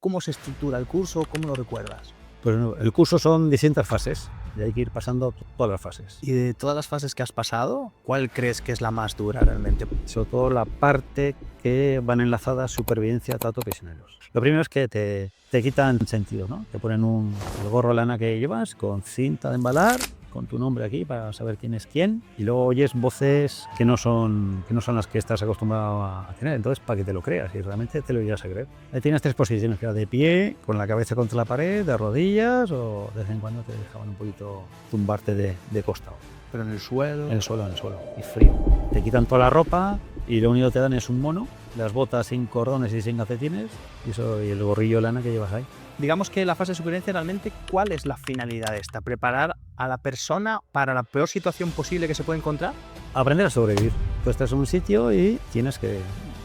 cómo se estructura el curso, cómo lo recuerdas. Pues el curso son distintas fases y hay que ir pasando todas las fases. Y de todas las fases que has pasado, ¿cuál crees que es la más dura realmente? Sobre todo la parte que van enlazadas supervivencia, trato prisioneros. Lo primero es que te quitan sentido, ¿no? Te ponen el gorro de lana que llevas con cinta de embalar, con tu nombre aquí para saber quién es quién, y luego oyes voces que no son las que estás acostumbrado a tener, entonces para que te lo creas y realmente te lo irás a creer. Ahí tienes tres posiciones, que era de pie, con la cabeza contra la pared, de rodillas, o de vez en cuando te dejaban un poquito tumbarte de costado. Pero en el suelo. En el suelo, y frío. Te quitan toda la ropa y lo único que te dan es un mono, las botas sin cordones y sin calcetines y el gorrillo de lana que llevas ahí. Digamos que la fase de supervivencia realmente, ¿cuál es la finalidad de esta? ¿Preparar a la persona para la peor situación posible que se puede encontrar? Aprender a sobrevivir. Tú estás en un sitio y tienes que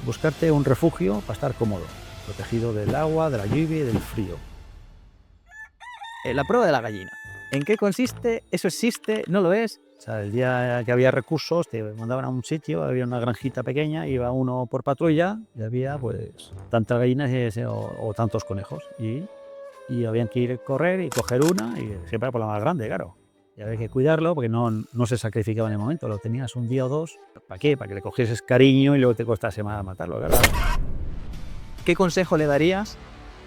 buscarte un refugio para estar cómodo, protegido del agua, de la lluvia y del frío. La prueba de la gallina. ¿En qué consiste? ¿Eso existe? ¿No lo es? O sea, el día que había recursos te mandaban a un sitio, había una granjita pequeña, iba uno por patrulla y había pues tantas gallinas o tantos conejos y habían que ir a correr y coger una y siempre por la más grande, claro. Y había que cuidarlo porque no se sacrificaba en el momento, lo tenías un día o dos. ¿Para qué? Para que le cogieses cariño y luego te costase más matarlo, claro. ¿Qué consejo le darías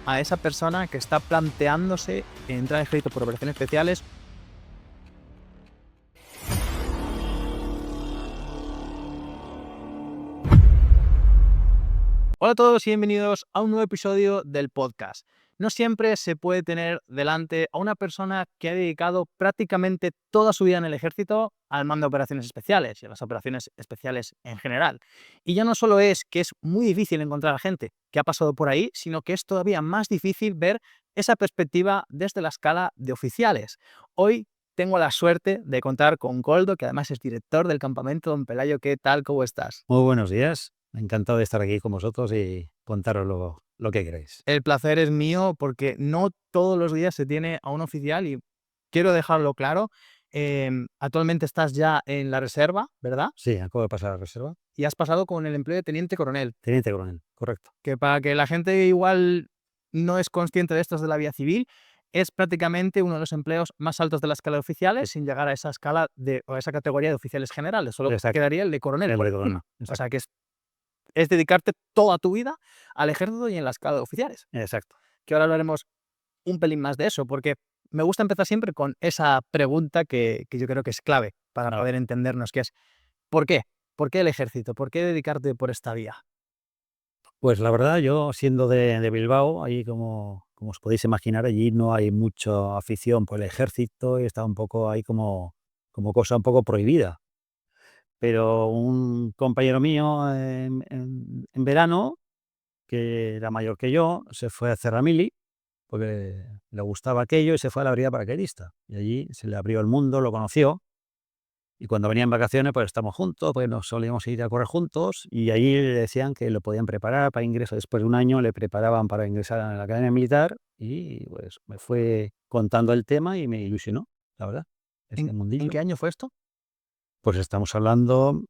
a esa persona que está planteándose entrar al ejército por operaciones especiales? Hola a todos y bienvenidos a un nuevo episodio del podcast. No siempre se puede tener delante a una persona que ha dedicado prácticamente toda su vida en el ejército al mando de operaciones especiales y a las operaciones especiales en general. Y ya no solo es que es muy difícil encontrar a gente que ha pasado por ahí, sino que es todavía más difícil ver esa perspectiva desde la escala de oficiales. Hoy tengo la suerte de contar con Koldo, que además es director del campamento Don Pelayo. ¿Qué tal? ¿Cómo estás? Muy buenos días, encantado de estar aquí con vosotros y contaros lo que queréis. El placer es mío porque no todos los días se tiene a un oficial y quiero dejarlo claro. Actualmente estás ya en la reserva, ¿verdad? Sí, acabo de pasar a la reserva. Y has pasado con el empleo de teniente coronel, Teniente coronel, correcto. que para que la gente igual no es consciente de estos de la vía civil, es prácticamente uno de los empleos más altos de la escala de oficiales, sin llegar a esa escala o a esa categoría de oficiales generales. Solo Exacto. quedaría el de coronel El por de coronel, encima. O exacto. sea que es dedicarte toda tu vida al ejército y en la escala de oficiales. Exacto. Que ahora hablaremos un pelín más de eso, porque me gusta empezar siempre con esa pregunta que yo creo que es clave para poder entendernos, que es ¿por qué? ¿Por qué el ejército? ¿Por qué dedicarte por esta vía? Pues la verdad, yo siendo de Bilbao, ahí como os podéis imaginar, allí no hay mucha afición por el ejército y está un poco ahí como cosa un poco prohibida. Pero un compañero mío en verano, que era mayor que yo, se fue a hacer la mili porque le gustaba aquello y se fue a la brigada paracaidista. Y allí se le abrió el mundo, lo conoció. Y cuando venían vacaciones, pues estamos juntos, pues nos solíamos ir a correr juntos y allí le decían que lo podían preparar para ingreso. Después de un año le preparaban para ingresar a la academia militar y pues me fue contando el tema y me ilusionó, la verdad, este ¿En mundillo. qué año fue esto? Pues estamos hablando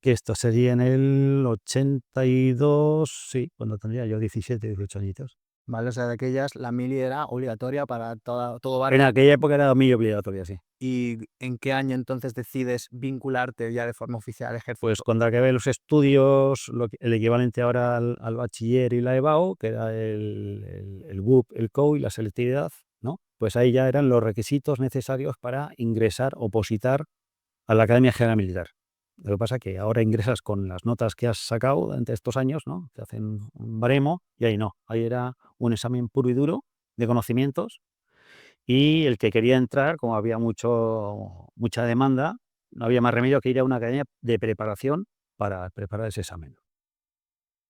que esto sería en el 82, sí, cuando tendría yo 17, 18 añitos. Vale, o sea, de aquellas la mili era obligatoria para todo En barrio. aquella época era muy obligatoria, sí. ¿Y en qué año entonces decides vincularte ya de forma oficial al ejército? Pues cuando acabé los estudios, el equivalente ahora al bachiller y la EBAU, que era el BUP, el COU y la selectividad, ¿no? Pues ahí ya eran los requisitos necesarios para ingresar, opositar a la Academia General Militar. Lo que pasa es que ahora ingresas con las notas que has sacado durante estos años, ¿no? Te hacen un baremo y ahí no. Ahí era un examen puro y duro de conocimientos y el que quería entrar, como había mucha demanda, no había más remedio que ir a una academia de preparación para preparar ese examen.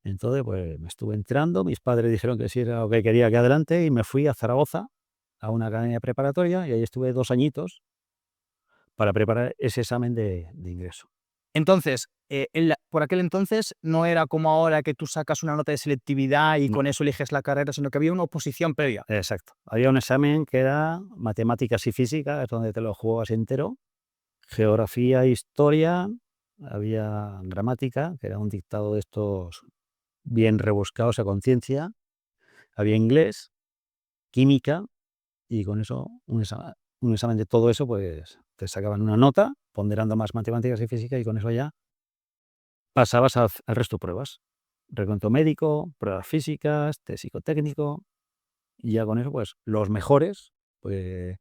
Entonces, pues me estuve entrando, mis padres dijeron que sí era lo que quería que adelante y me fui a Zaragoza, a una academia preparatoria y ahí estuve 2 añitos para preparar ese examen de ingreso. Entonces, por aquel entonces no era como ahora que tú sacas una nota de selectividad y No. con eso eliges la carrera, sino que había una oposición previa. Exacto. Había un examen que era matemáticas y física, es donde te lo jugabas entero, geografía e historia, había gramática, que era un dictado de estos bien rebuscados a conciencia, Había inglés, química, y con eso, un examen de todo eso, pues te sacaban una nota, ponderando más matemáticas y física, y con eso ya pasabas al resto de pruebas. Recuento médico, pruebas físicas, test psicotécnico, y ya con eso, pues los mejores, pues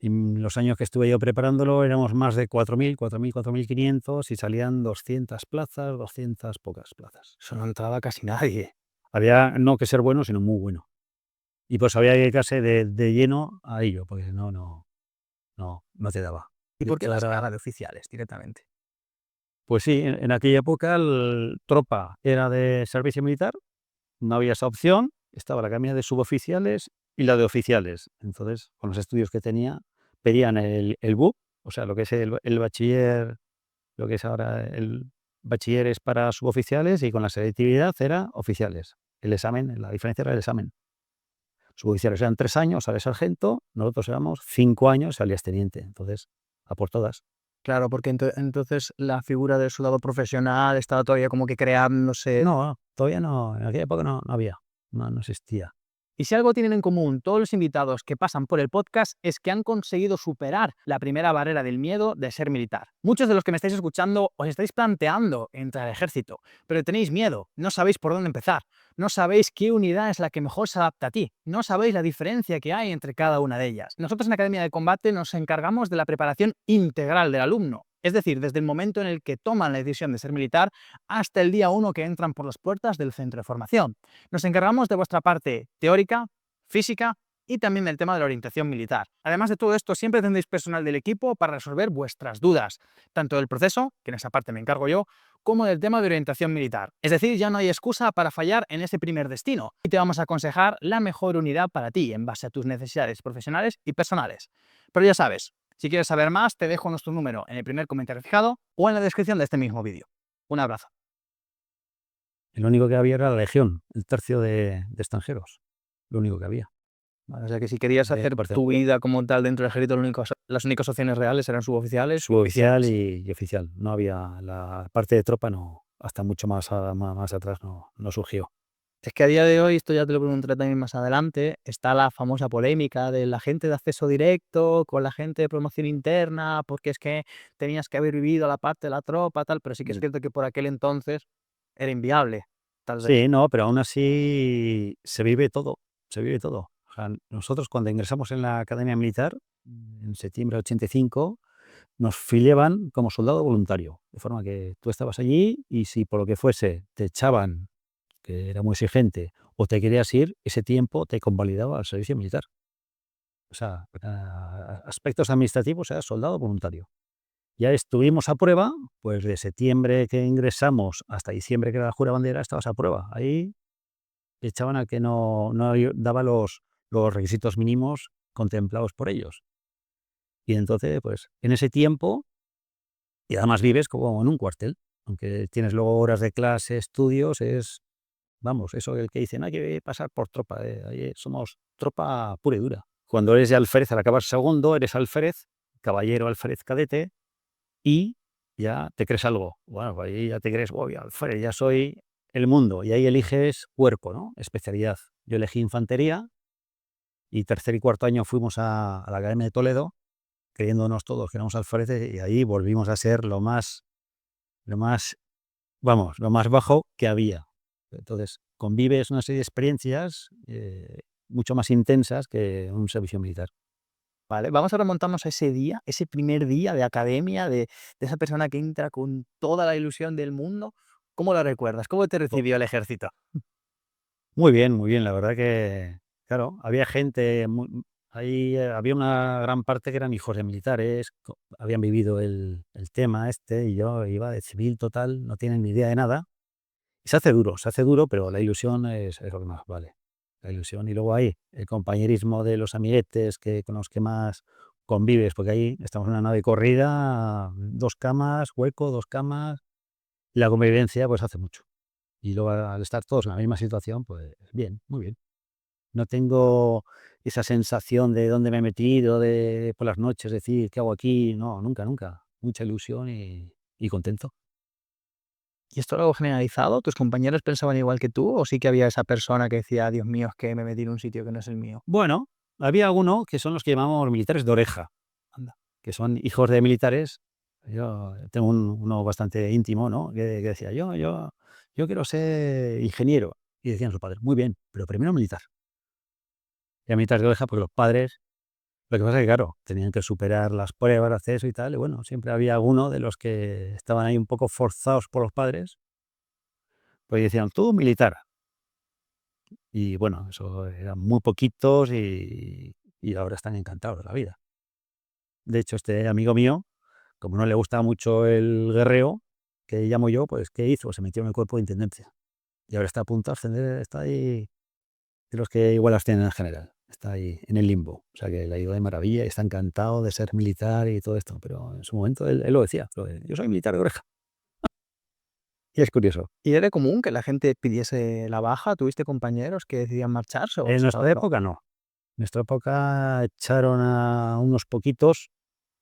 en los años que estuve yo preparándolo éramos más de 4.000, 4.500 y salían 200 plazas, 200 pocas plazas. Eso no entraba casi nadie. Había no que ser bueno, sino muy bueno. Y pues había que dedicarse de lleno a ello, porque no te daba. ¿Y por qué Todo las era cargas de oficiales directamente? pues sí, en aquella época el tropa era de servicio militar, no había esa opción, estaba la academia de suboficiales y la de oficiales. Entonces, con los estudios que tenía, pedían el BUP, o sea, lo que es el bachiller, lo que es ahora el bachiller es para suboficiales, y con la selectividad era oficiales. El examen, la diferencia era el examen. Suboficiales eran 3 años, sales sargento, nosotros éramos 5 años, salías teniente. Entonces, a por todas. Claro, porque entonces la figura del soldado profesional estaba todavía como que creándose. No, todavía no, en aquella época no había, no existía. Y si algo tienen en común todos los invitados que pasan por el podcast es que han conseguido superar la primera barrera del miedo de ser militar. Muchos de los que me estáis escuchando os estáis planteando entrar al ejército, pero tenéis miedo, no sabéis por dónde empezar, no sabéis qué unidad es la que mejor se adapta a ti, no sabéis la diferencia que hay entre cada una de ellas. Nosotros en Academia de Combate nos encargamos de la preparación integral del alumno. Es decir, desde el momento en el que toman la decisión de ser militar hasta el día 1 que entran por las puertas del centro de formación. Nos encargamos de vuestra parte teórica, física y también del tema de la orientación militar. Además de todo esto, siempre tendréis personal del equipo para resolver vuestras dudas, tanto del proceso, que en esa parte me encargo yo, como del tema de orientación militar. Es decir, ya no hay excusa para fallar en ese primer destino y te vamos a aconsejar la mejor unidad para ti en base a tus necesidades profesionales y personales. Pero ya sabes, si quieres saber más, te dejo nuestro número en el primer comentario fijado o en la descripción de este mismo vídeo. Un abrazo. Lo único que había era la legión, el tercio de extranjeros, lo único que había. Vale, o sea que si querías hacer Aparte, tu vida como tal dentro del ejército, las únicas opciones reales eran suboficiales u suboficial oficiales. y oficial. No había la parte de tropa, no, hasta mucho más atrás no surgió. Es que a día de hoy, esto ya te lo preguntaré también más adelante, está la famosa polémica de la gente de acceso directo con la gente de promoción interna, porque es que tenías que haber vivido la parte de la tropa, tal, pero sí que es Mm. cierto que por aquel entonces era inviable, tal vez. Sí, no, pero aún así se vive todo, se vive todo. O sea, nosotros cuando ingresamos en la academia militar, en septiembre del 85, nos filiaban como soldado voluntario, de forma que tú estabas allí y si por lo que fuese te echaban, que era muy exigente, o te querías ir, ese tiempo te convalidaba al servicio militar. O sea, aspectos administrativos era soldado voluntario. Ya estuvimos a prueba, pues de septiembre que ingresamos hasta diciembre que era la jura bandera, estabas a prueba. Ahí echaban al que no daba los requisitos mínimos contemplados por ellos. Y entonces, pues en ese tiempo, y además vives como en un cuartel, aunque tienes luego horas de clase, estudios, vamos, eso el que dicen, hay que pasar por tropa, ahí somos tropa pura y dura. Cuando eres de alférez, al acabar segundo, eres alférez, caballero alférez cadete, y ya te crees algo. Bueno, pues ahí ya te crees, voy alférez, ya soy el mundo, y ahí eliges cuerpo, ¿no? Especialidad. Yo elegí infantería, y tercer y cuarto año fuimos a la Academia de Toledo, creyéndonos todos que éramos alféreces, y ahí volvimos a ser lo más, vamos, lo más bajo que había. Entonces, convives una serie de experiencias mucho más intensas que un servicio militar. Vale, vamos a remontarnos a ese día, ese primer día de academia, de esa persona que entra con toda la ilusión del mundo. ¿Cómo lo recuerdas? ¿Cómo te Oh, recibió el ejército? muy bien, la verdad que, claro, había gente, ahí había una gran parte que eran hijos de militares, habían vivido el tema este, y yo iba de civil total, no tienen ni idea de nada. Y se hace duro, pero la ilusión es lo que más vale. La ilusión, y luego ahí el compañerismo de los amiguetes con los que más convives, porque ahí estamos en una nave corrida, 2 camas, hueco, 2 camas, y la convivencia pues hace mucho. Y luego al estar todos en la misma situación, pues bien, muy bien. No tengo esa sensación de dónde me he metido, de por las noches decir: "¿Qué hago aquí?". No, nunca, nunca. Mucha ilusión y contento. ¿Y esto era algo generalizado? ¿Tus compañeros pensaban igual que tú? ¿O sí que había esa persona que decía, Dios mío, es que me metí en un sitio que no es el mío? Bueno, había uno que son los que llamamos militares de oreja, Anda. que son hijos de militares. Yo tengo uno bastante íntimo, ¿no? Que decía, yo quiero ser ingeniero. Y decían sus padres, muy bien, pero primero militar. Y a militar de oreja, porque los padres, lo que pasa es que, claro, tenían que superar las pruebas de acceso y tal, y bueno, siempre había alguno de los que estaban ahí un poco forzados por los padres, pues decían, tú militar. Y bueno, eso eran muy poquitos y ahora están encantados de la vida. De hecho, este amigo mío, como no le gusta mucho el guerreo, que llamo yo, pues, ¿qué hizo? Se metió en el cuerpo de intendencia. Y ahora está a punto de ascender, está ahí, de los que igual ascienden en general. Está ahí en el limbo. O sea que le ha ido de maravilla y está encantado de ser militar y todo esto. Pero en su momento él lo decía, yo soy militar de oreja. Y es curioso. ¿Y era común que la gente pidiese la baja? ¿Tuviste compañeros que decidían marcharse o En eso nuestra no? época no. En nuestra época echaron a unos poquitos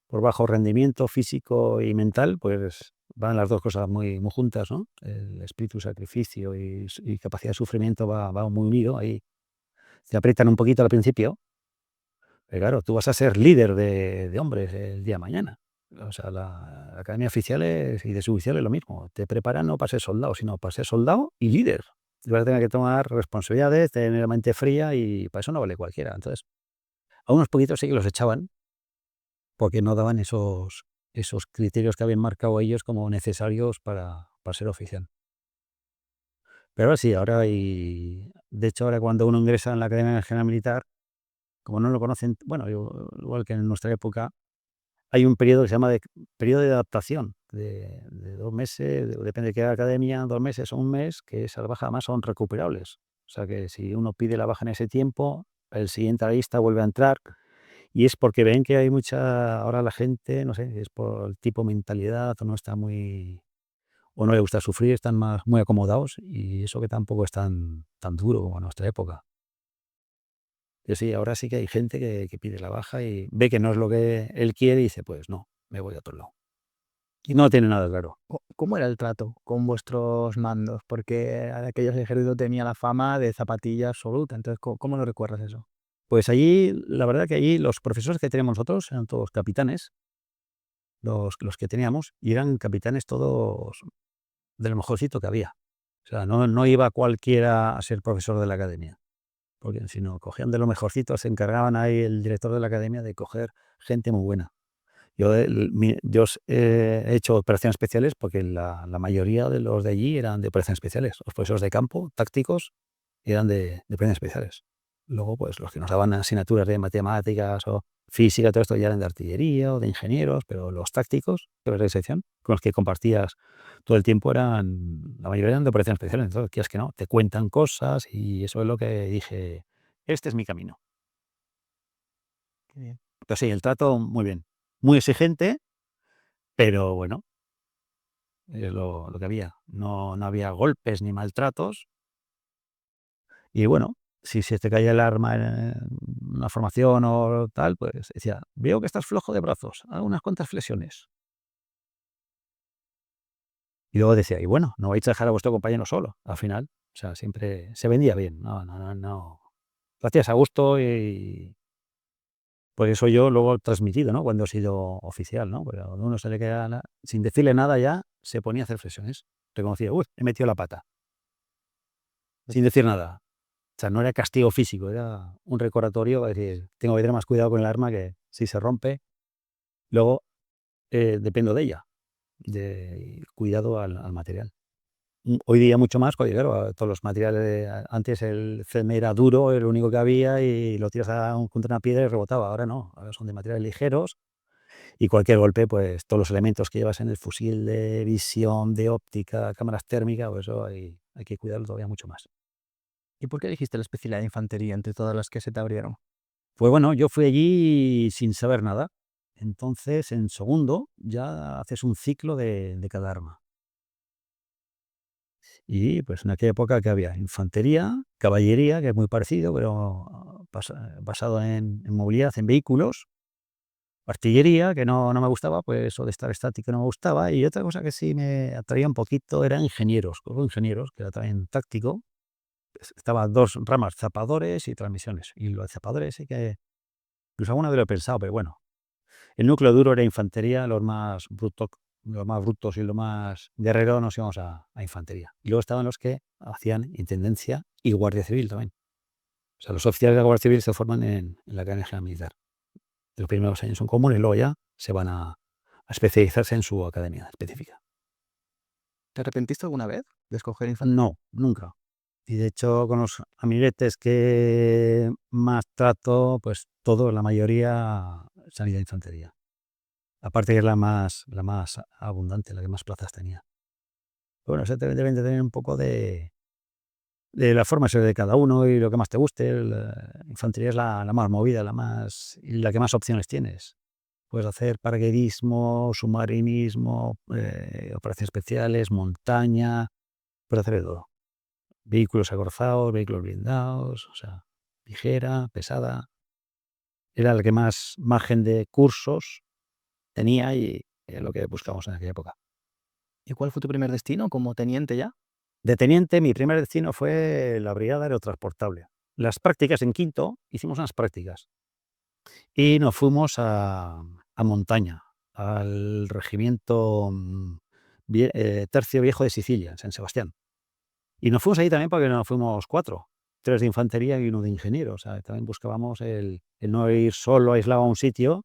por bajo rendimiento físico y mental, pues van las dos cosas muy juntas, ¿no? El espíritu sacrificio y capacidad de sufrimiento va muy unido. Ahí te aprietan un poquito al principio, pero claro, tú vas a ser líder de hombres el día de mañana. O sea, la academia oficial y de suboficial es lo mismo. Te preparan no para ser soldado, sino para ser soldado y líder. Y vas a tener que tomar responsabilidades, tener la mente fría y para eso no vale cualquiera. Entonces, a unos poquitos sí que los echaban porque no daban esos criterios que habían marcado ellos como necesarios para ser oficial. Pero ahora sí, ahora de hecho, ahora cuando uno ingresa en la Academia General Militar, como no lo conocen, bueno, igual que en nuestra época, hay un periodo que se llama periodo de adaptación, de 2 meses, depende de qué academia, 2 meses o un mes, que esas bajas además son recuperables. O sea que si uno pide la baja en ese tiempo, el siguiente a la lista vuelve a entrar. Y es porque ven que hay ahora la gente, no sé, es por el tipo de mentalidad o no está o no le gusta sufrir, están muy acomodados y eso que tampoco es tan duro como en nuestra época. Yo sí, ahora sí que hay gente que pide la baja y ve que no es lo que él quiere y dice, pues no, me voy a otro lado. Y no tiene nada claro. ¿Cómo era el trato con vuestros mandos? Porque aquellos ejércitos tenía la fama de zapatilla absoluta. Entonces, ¿cómo lo recuerdas eso? Pues allí, la verdad que allí los profesores que teníamos nosotros eran todos capitanes, los que teníamos, y eran capitanes todos de lo mejorcito que había. O sea, no iba cualquiera a ser profesor de la academia, porque si no, cogían de lo mejorcito, se encargaban ahí el director de la academia de coger gente muy buena. He hecho operaciones especiales porque la mayoría de los de allí eran de operaciones especiales. Los profesores de campo, tácticos, eran de operaciones especiales. Luego, pues los que nos daban asignaturas de matemáticas o física, todo esto ya eran de artillería o de ingenieros, pero los tácticos de sección con los que compartías todo el tiempo la mayoría eran de operaciones especiales. Entonces, quieras que no, te cuentan cosas y eso es lo que dije, este es mi camino. Qué bien. Pero sí, el trato muy bien, muy exigente, pero bueno, es lo que había. No había golpes ni maltratos. Y bueno, si se te caía el arma en una formación o tal, pues decía, veo que estás flojo de brazos, haz unas cuantas flexiones. Y luego decía, y bueno, no vais a dejar a vuestro compañero solo, al final. O sea, siempre se vendía bien. No. Lo hacías a gusto y por eso yo luego he transmitido, ¿no? Cuando he sido oficial, ¿no? Porque cuando uno se le queda, sin decirle nada ya, se ponía a hacer flexiones. Reconocía, uy, he metido la pata, sin decir nada. O sea, no era castigo físico, era un recordatorio, es decir, tengo que tener más cuidado con el arma que si se rompe, luego dependo de ella, de cuidado al material. Hoy día mucho más, porque claro, todos los materiales, antes el CM era duro, era lo único que había y lo tiras contra una piedra y rebotaba. Ahora no, ahora son de materiales ligeros y cualquier golpe, pues todos los elementos que llevas en el fusil de visión, de óptica, cámaras térmicas, pues eso hay que cuidarlo todavía mucho más. ¿Y por qué elegiste la especialidad de infantería entre todas las que se te abrieron? Pues bueno, yo fui allí sin saber nada. Entonces, en segundo, ya haces un ciclo de cada arma. Y pues en aquella época que había infantería, caballería, que es muy parecido, pero basado en movilidad, en vehículos, Artillería, que no me gustaba, pues eso de estar estático no me gustaba. Y otra cosa que sí me atraía un poquito era ingenieros, cuerpo de ingenieros, que era también táctico. Estaba 2 ramas, zapadores y transmisiones. Y lo de zapadores sí que, incluso alguna vez lo he pensado, pero bueno. El núcleo duro era infantería, los más brutos y los más guerreros nos íbamos a infantería. Y luego estaban los que hacían intendencia y guardia civil también. O sea, los oficiales de la guardia civil se forman en la Academia General Militar. Los primeros años son comunes y luego ya se van a especializarse en su academia específica. ¿Te arrepentiste alguna vez de escoger infantería? No, nunca. Y de hecho, con los amiguetes que más trato, pues todos, la mayoría, sanidad de infantería. Aparte que es la más abundante, la que más plazas tenía. Bueno, eso deben de tener un poco de la forma de ser de cada uno y lo que más te guste. La infantería es la más movida, y la que más opciones tienes. Puedes hacer paracaidismo, submarinismo, operaciones especiales, montaña, puedes hacer de todo. Vehículos acorazados, vehículos blindados, o sea, ligera, pesada. Era la que más margen de cursos tenía y era lo que buscábamos en aquella época. ¿Y cuál fue tu primer destino como teniente ya? De teniente, mi primer destino fue la Brigada Aerotransportable. Las prácticas en quinto, hicimos unas prácticas y nos fuimos a montaña, al regimiento Tercio Viejo de Sicilia, en San Sebastián. Y nos fuimos ahí también porque nos fuimos 4, 3 de infantería y 1 de ingeniero. O sea, también buscábamos el no ir solo aislado a un sitio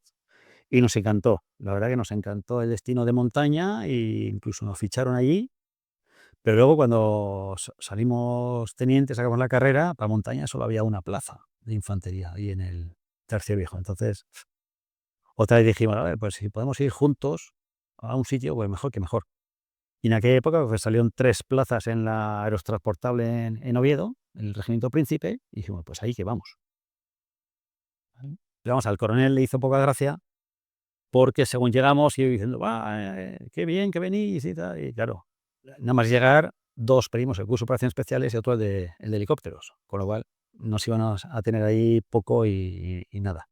y nos encantó. La verdad que nos encantó el destino de montaña e incluso nos ficharon allí. Pero luego cuando salimos tenientes, sacamos la carrera, para montaña solo había una plaza de infantería ahí en el Tercio Viejo. Entonces, otra vez dijimos, a ver, pues si podemos ir juntos a un sitio, pues mejor que mejor. Y en aquella época pues, salieron 3 plazas en la aerotransportable en Oviedo, en el Regimiento Príncipe, y dijimos, pues ahí que vamos. Vamos, al coronel le hizo poca gracia porque según llegamos iba diciendo, va, qué bien que venís y tal. Y claro, nada más llegar, 2 pedimos el curso de operaciones especiales y otro el de helicópteros, con lo cual nos íbamos a tener ahí poco y nada.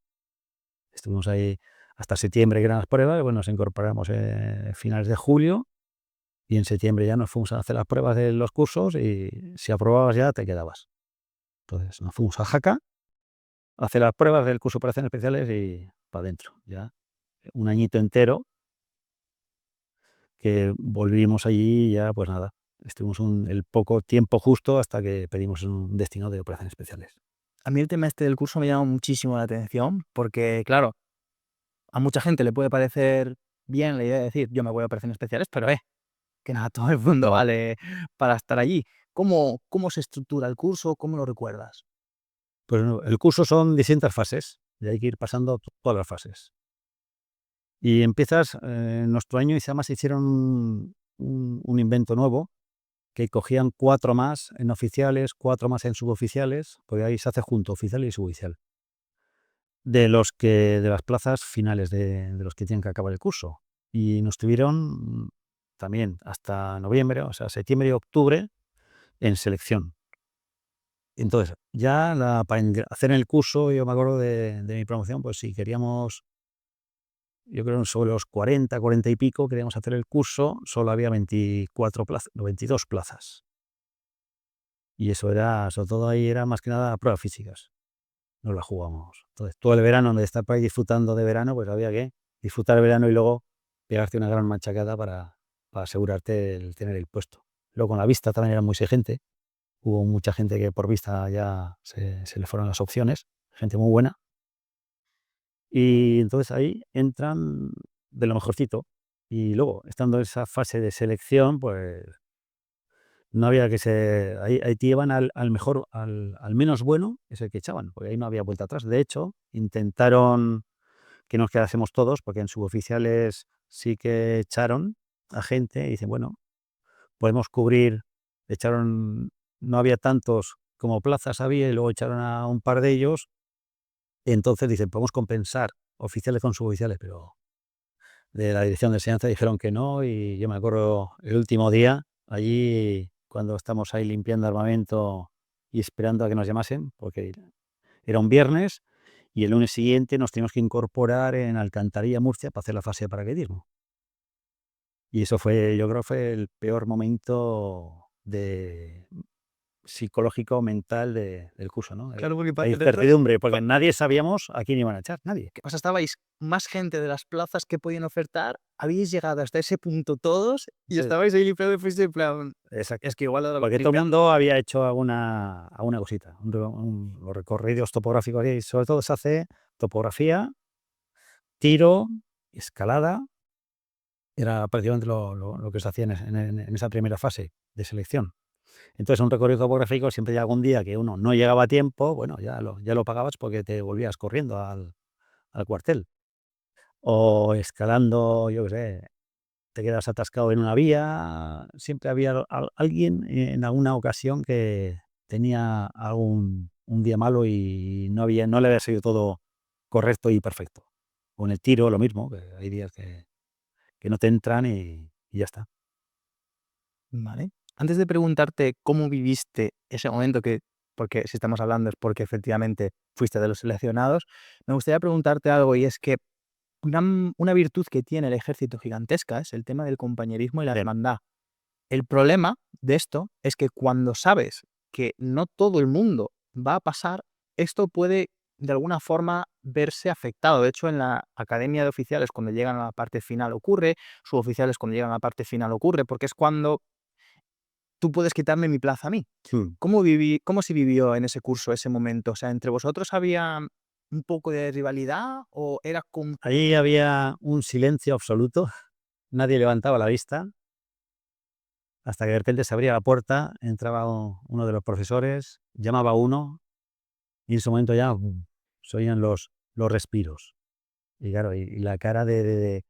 Estuvimos ahí hasta septiembre, que eran las pruebas, y bueno, nos incorporamos finales de julio. Y en septiembre ya nos fuimos a hacer las pruebas de los cursos y si aprobabas ya te quedabas. Entonces nos fuimos a Jaca a hacer las pruebas del curso de operaciones especiales y para adentro. Ya un añito entero que volvimos allí y ya pues nada. Estuvimos el poco tiempo justo hasta que pedimos un destino de operaciones especiales. A mí el tema este del curso me llama muchísimo la atención porque, claro, a mucha gente le puede parecer bien la idea de decir, yo me voy a operaciones especiales, pero que nada, todo el mundo vale para estar allí. ¿Cómo se estructura el curso? ¿Cómo lo recuerdas? Pues no, el curso son distintas fases y hay que ir pasando todas las fases. Y empiezas, en nuestro año y además hicieron un invento nuevo, que cogían 4 más en oficiales, 4 más en suboficiales, porque ahí se hace junto oficial y suboficial, de las plazas finales de los que tienen que acabar el curso. Y nos tuvieron también hasta noviembre, o sea, septiembre y octubre, en selección. Entonces, ya para hacer el curso, yo me acuerdo de mi promoción, pues si queríamos, yo creo sobre los 40, 40 y pico, queríamos hacer el curso, solo había 24 plazas, no, 22 plazas. Y eso era, sobre todo ahí era más que nada pruebas físicas. Nos la jugamos. Entonces, todo el verano, donde estar por ahí disfrutando de verano, pues había que disfrutar el verano y luego pegarte una gran machacada para asegurarte el tener el puesto. Luego con la vista también era muy exigente. Hubo mucha gente que por vista ya se le fueron las opciones, gente muy buena. Y entonces ahí entran de lo mejorcito. Y luego, estando en esa fase de selección, pues no había que ser. Ahí te llevan al mejor, al menos bueno, es el que echaban, porque ahí no había vuelta atrás. De hecho, intentaron que nos quedásemos todos, porque en suboficiales sí que echaron a gente y dicen, bueno, podemos cubrir. Echaron, no había tantos como plazas había, y luego echaron a un par de ellos. Entonces dicen, podemos compensar oficiales con suboficiales, pero de la dirección de enseñanza dijeron que no. Y yo me acuerdo el último día, allí, cuando estamos ahí limpiando armamento y esperando a que nos llamasen, porque era un viernes, y el lunes siguiente nos teníamos que incorporar en Alcantarilla, Murcia, para hacer la fase de paracaidismo. Y eso fue, yo creo, fue el peor momento psicológico, mental del curso, ¿no? Claro, porque La dentro incertidumbre, porque nadie sabíamos a quién iban a echar, nadie. o sea, estabais más gente de las plazas que podían ofertar, habíais llegado hasta ese punto todos y Sí. estabais ahí limpiando y fuiste en plan, Exacto. es que igual Porque todo el mundo había hecho alguna cosita, los recorridos topográficos, y sobre todo se hace topografía, tiro, escalada, era prácticamente lo que se hacía en esa primera fase de selección. Entonces, un recorrido topográfico, siempre hay algún día que uno no llegaba a tiempo, bueno, ya lo pagabas porque te volvías corriendo al cuartel. O escalando, yo qué sé, te quedas atascado en una vía, siempre había alguien en alguna ocasión que tenía un día malo y no le había sido todo correcto y perfecto. O en el tiro lo mismo, que hay días que no te entran y ya está. Vale. Antes de preguntarte cómo viviste ese momento porque si estamos hablando es porque efectivamente fuiste de los seleccionados, me gustaría preguntarte algo y es que una virtud que tiene el ejército gigantesca es el tema del compañerismo y la hermandad. El problema de esto es que cuando sabes que no todo el mundo va a pasar, esto puede de alguna forma verse afectado. De hecho, en la academia de oficiales, cuando llegan a la parte final ocurre, suboficiales cuando llegan a la parte final ocurre, porque es cuando tú puedes quitarme mi plaza a mí. Mm. ¿Cómo se vivió en ese curso, ese momento? O sea, ¿entre vosotros había un poco de rivalidad o era con... Allí había un silencio absoluto, nadie levantaba la vista, hasta que de repente se abría la puerta, entraba uno de los profesores, llamaba a uno, y en ese momento ya se oían los respiros. Y claro, y la cara de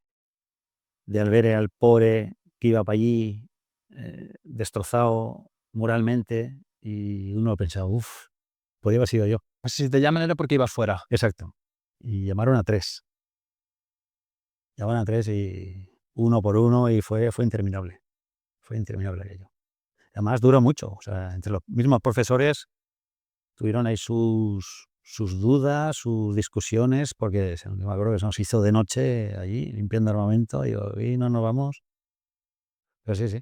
al ver al pobre que iba para allí, destrozado moralmente, y uno pensaba, uff, podría haber sido yo. Si te llaman era porque ibas fuera. Exacto. Y llamaron a 3. Llamaron a 3 y uno por uno, y fue interminable. Fue interminable aquello. Además duró mucho, o sea, entre los mismos profesores tuvieron ahí sus dudas, sus discusiones, porque yo me acuerdo que se nos hizo de noche allí limpiando armamento, y digo: "Y no nos vamos". Pero sí, sí.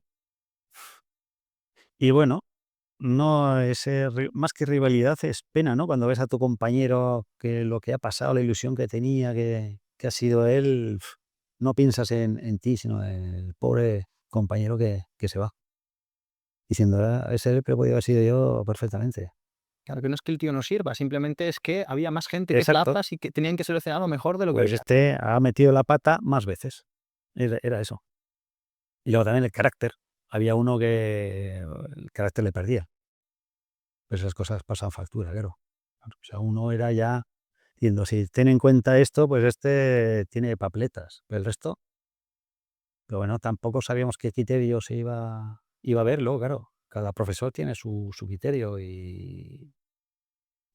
Y bueno, no ese más que rivalidad es pena, ¿no? Cuando ves a tu compañero, que lo que ha pasado, la ilusión que tenía, que ha sido él, no piensas en ti, sino en el pobre compañero que se va, diciendo: "Ah, ese podía haber sido yo perfectamente". Claro, que no es que el tío no sirva, simplemente es que había más gente que Exacto. plazas y que tenían que seleccionar lo mejor de lo que Pues había. este ha metido la pata más veces. Era eso. Y luego también el carácter. Había uno que el carácter le perdía. Pues esas cosas pasan factura, claro. Claro, o sea, uno era ya diciendo: "Si ten en cuenta esto, pues este tiene papeletas". Pero el resto, pero bueno, tampoco sabíamos qué criterio iba a haber. Luego, claro, cada profesor tiene su criterio, y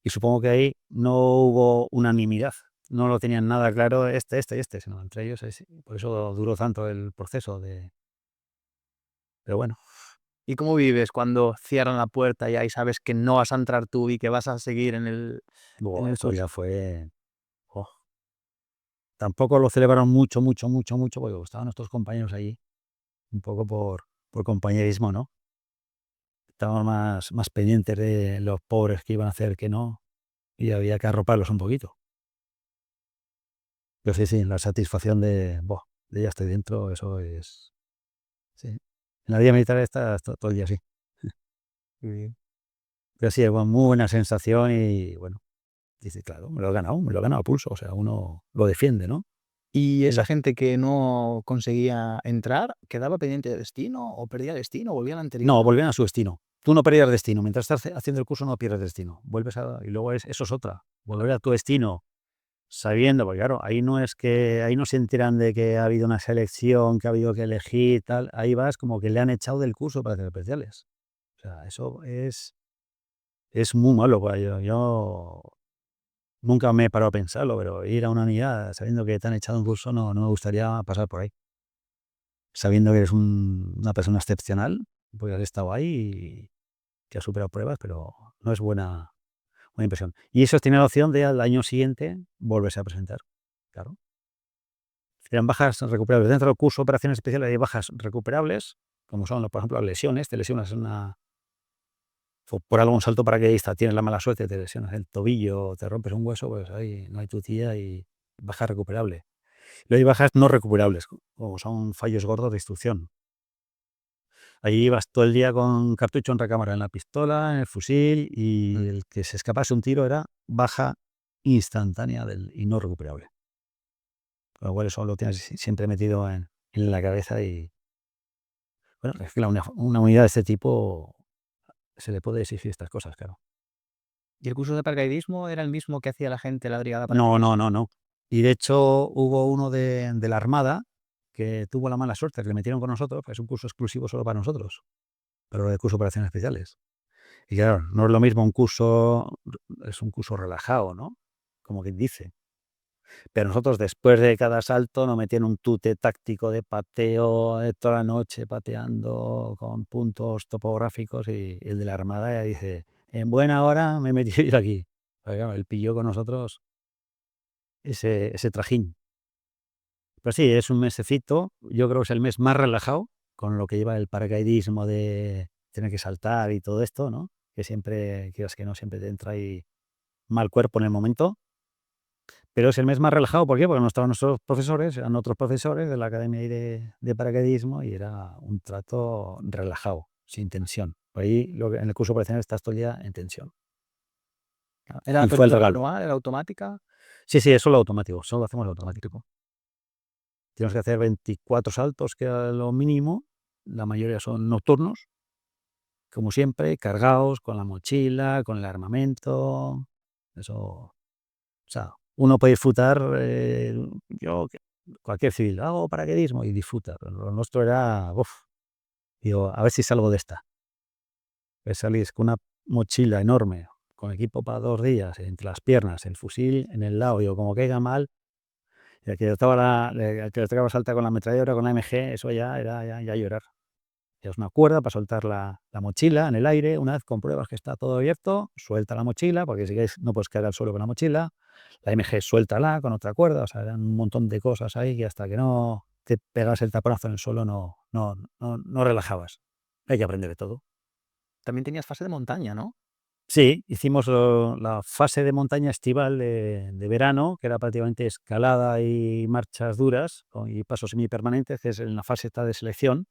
supongo que ahí no hubo unanimidad. No lo tenían nada claro este y este, sino entre ellos, por eso duró tanto el proceso pero bueno. ¿Y cómo vives cuando cierran la puerta y ahí sabes que no vas a entrar tú y que vas a seguir en Buah, el eso curso? ya fue, oh, tampoco lo celebraron mucho, mucho, mucho, mucho, porque estaban nuestros compañeros allí, un poco por compañerismo, ¿no? Estaban más pendientes de los pobres que iban a hacer que no, y había que arroparlos un poquito. Pero sí, sí, la satisfacción de ya estoy dentro, eso es, sí. En la vida militar estás todo el día así. Sí. Pero sí, bueno, muy buena sensación, y bueno, dice, claro, me lo he ganado a pulso, o sea, uno lo defiende, ¿no? ¿Y Es esa las gente que no conseguía entrar, quedaba pendiente de destino o perdía destino, volvía al anterior? No, volvían a su destino. Tú no perdías destino. Mientras estás haciendo el curso no pierdes destino. Y luego eso es otra. Volver a tu destino sabiendo, porque claro, ahí no se enteran de que ha habido una selección, que ha habido que elegir, tal. Ahí vas como que le han echado del curso para hacer especiales. O sea, eso es muy malo. Pues yo nunca me he parado a pensarlo, pero ir a una unidad sabiendo que te han echado un curso, no me gustaría pasar por ahí. Sabiendo que eres una persona excepcional, porque has estado ahí, que ha superado pruebas, pero no es una impresión. Y eso tiene la opción de al año siguiente volverse a presentar. Claro. Eran bajas recuperables. Dentro del curso de operaciones especiales hay bajas recuperables, como son, por ejemplo, las lesiones. Te lesionas por algún salto paracaidista, tienes la mala suerte, te lesionas el tobillo, te rompes un hueso, pues ahí no hay tu tía y baja recuperable. Luego hay bajas no recuperables, como son fallos gordos de instrucción. Ahí ibas todo el día con cartucho en recámara en la pistola, en el fusil, y el que se escapase un tiro era baja instantánea y no recuperable. Con lo cual eso lo tienes siempre metido en la cabeza y, bueno, es que una unidad de este tipo se le puede exigir estas cosas, claro. ¿Y el curso de paracaidismo era el mismo que hacía la gente en la brigada No, paracaidista? no, no, no. Y de hecho hubo uno de la Armada que tuvo la mala suerte, que le metieron con nosotros, es un curso exclusivo solo para nosotros, pero de curso de operaciones especiales. Y claro, no es lo mismo un curso, es un curso relajado, ¿no? Como quien dice. Pero nosotros después de cada salto nos metían un tute táctico de pateo toda la noche pateando con puntos topográficos y el de la Armada ya dice, en buena hora me he metido yo aquí. Porque claro, él pilló con nosotros ese trajín. Pues sí, es un mesecito, yo creo que es el mes más relajado, con lo que lleva el paracaidismo de tener que saltar y todo esto, ¿no? Que siempre, quieras que no, siempre te entra ahí mal cuerpo en el momento. Pero es el mes más relajado, ¿por qué? Porque no estaban nuestros profesores, eran otros profesores de la academia ahí de paracaidismo y era un trato relajado, sin tensión. Por ahí en el curso operacional estás todo el día en tensión. ¿Era Y fue el apertura regalo. manual, era automática? Sí, sí, es solo automático, solo lo hacemos automático. Tenemos que hacer 24 saltos, que era lo mínimo. La mayoría son nocturnos, como siempre, cargados con la mochila, con el armamento. Eso, o sea, uno puede disfrutar, cualquier civil, hago paracaidismo y disfruta. Pero lo nuestro era, digo, a ver si salgo de esta. Pues salís con una mochila enorme, con equipo para 2 días, entre las piernas, el fusil en el lado, digo, como caiga mal, y al que le tocaba saltar con la ametralladora, con la MG, eso ya era ya llorar. Es una cuerda para soltar la mochila en el aire. Una vez compruebas que está todo abierto, suelta la mochila, porque si quieres no puedes caer al suelo con la mochila. La MG suéltala con otra cuerda, o sea, eran un montón de cosas ahí que hasta que no te pegas el taponazo en el suelo no relajabas. Hay que aprender de todo. También tenías fase de montaña, ¿no? Sí, hicimos la fase de montaña estival de verano, que era prácticamente escalada y marchas duras y pasos semipermanentes, que es en la fase esta de selección.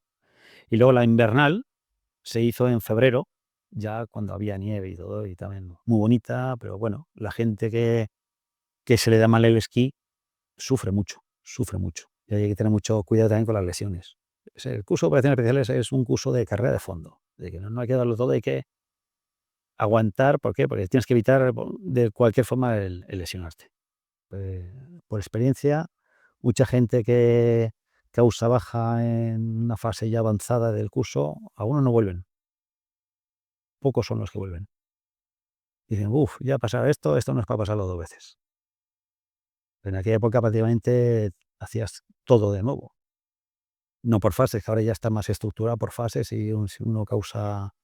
Y luego la invernal se hizo en febrero, ya cuando había nieve y todo, y también muy bonita, pero bueno, la gente que se le da mal el esquí sufre mucho, sufre mucho. Y hay que tener mucho cuidado también con las lesiones. El curso de operaciones especiales es un curso de carrera de fondo, de que no hay que darlo todo, hay que aguantar. ¿Por qué? Porque tienes que evitar de cualquier forma el lesionarte. Por experiencia, mucha gente que causa baja en una fase ya avanzada del curso, algunos no vuelven. Pocos son los que vuelven. Dicen, uff, ya pasará esto no es para pasarlo 2 veces. En aquella época prácticamente hacías todo de nuevo. No por fases, que ahora ya está más estructurado por fases y si uno causa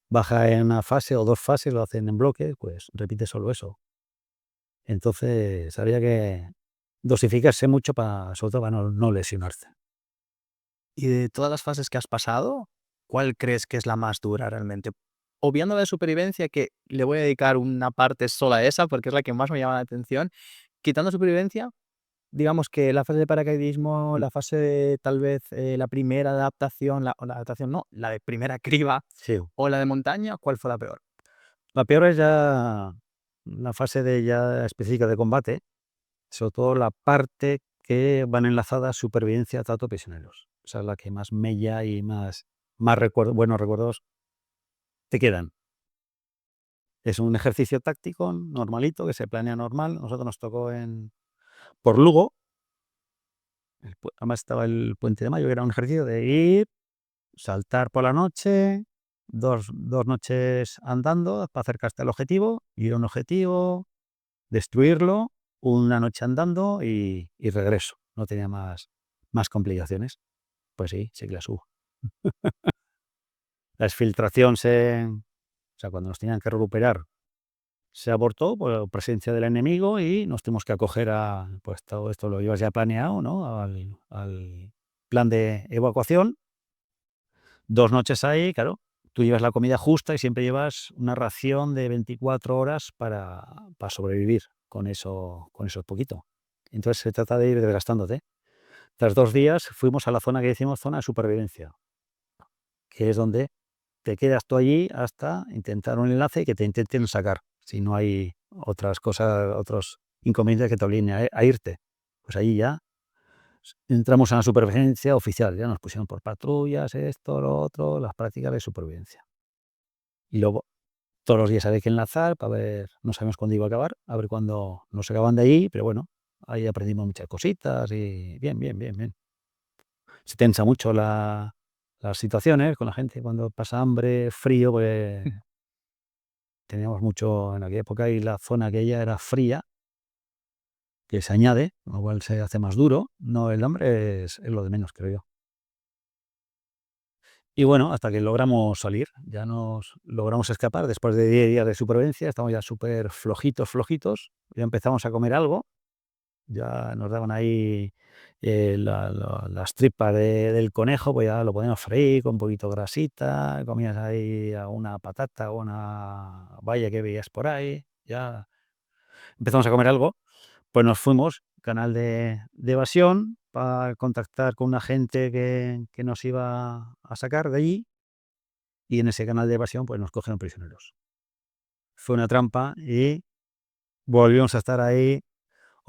baja en una fase o 2 fases, lo hacen en bloque, pues repite solo eso. Entonces habría que dosificarse mucho sobre todo para no lesionarse. Y de todas las fases que has pasado, ¿cuál crees que es la más dura realmente? Obviando la de supervivencia, que le voy a dedicar una parte sola a esa, porque es la que más me llama la atención. Quitando supervivencia, digamos que la fase de paracaidismo, la fase de tal vez, la primera adaptación, o la adaptación no, la de primera criba Sí. o la de montaña, ¿cuál fue la peor? La peor es ya la fase ya específica de combate, sobre todo la parte que van enlazadas supervivencia, trato prisioneros. Esa es la que más mella y más buenos recuerdos te quedan. Es un ejercicio táctico normalito que se planea normal. Nosotros nos tocó por Lugo, además estaba el Puente de Mayo, que era un ejercicio de ir, saltar por la noche, dos noches andando para acercarte al objetivo, ir a un objetivo, destruirlo, una noche andando y regreso. No tenía más complicaciones. Pues sí que las hubo. La exfiltración o sea, cuando nos tenían que recuperar, se abortó por presencia del enemigo y nos tuvimos que acoger a, pues todo esto lo llevas ya planeado, ¿no? Al plan de evacuación. 2 noches ahí, claro, tú llevas la comida justa y siempre llevas una ración de 24 horas para sobrevivir con eso poquito. Entonces se trata de ir desgastándote. Tras 2 días fuimos a la zona que decimos zona de supervivencia, que es donde te quedas tú allí hasta intentar un enlace y que te intenten sacar, si no hay otras cosas, otros inconvenientes que te obliguen a irte. Pues allí ya entramos en la supervivencia oficial, ya nos pusieron por patrullas, esto, lo otro, las prácticas de supervivencia. Y luego todos los días había que enlazar para ver, no sabemos cuándo iba a acabar, a ver cuándo nos sacaban de ahí, pero bueno, ahí aprendimos muchas cositas y bien, bien, bien, bien. Se tensa mucho las situaciones con la gente cuando pasa hambre, frío, pues teníamos mucho en aquella época y la zona aquella era fría, que se añade, con lo cual se hace más duro. No, el hambre es lo de menos, creo yo. Y bueno, hasta que logramos salir, ya nos logramos escapar después de 10 días de supervivencia, estamos ya súper flojitos, flojitos, ya empezamos a comer algo, ya nos daban ahí las tripas del conejo, pues ya lo podíamos freír con un poquito de grasita, comías ahí una patata o una valla que veías por ahí, ya empezamos a comer algo, pues nos fuimos, canal de evasión, para contactar con una gente que nos iba a sacar de allí, y en ese canal de evasión pues nos cogieron prisioneros. Fue una trampa y volvimos a estar ahí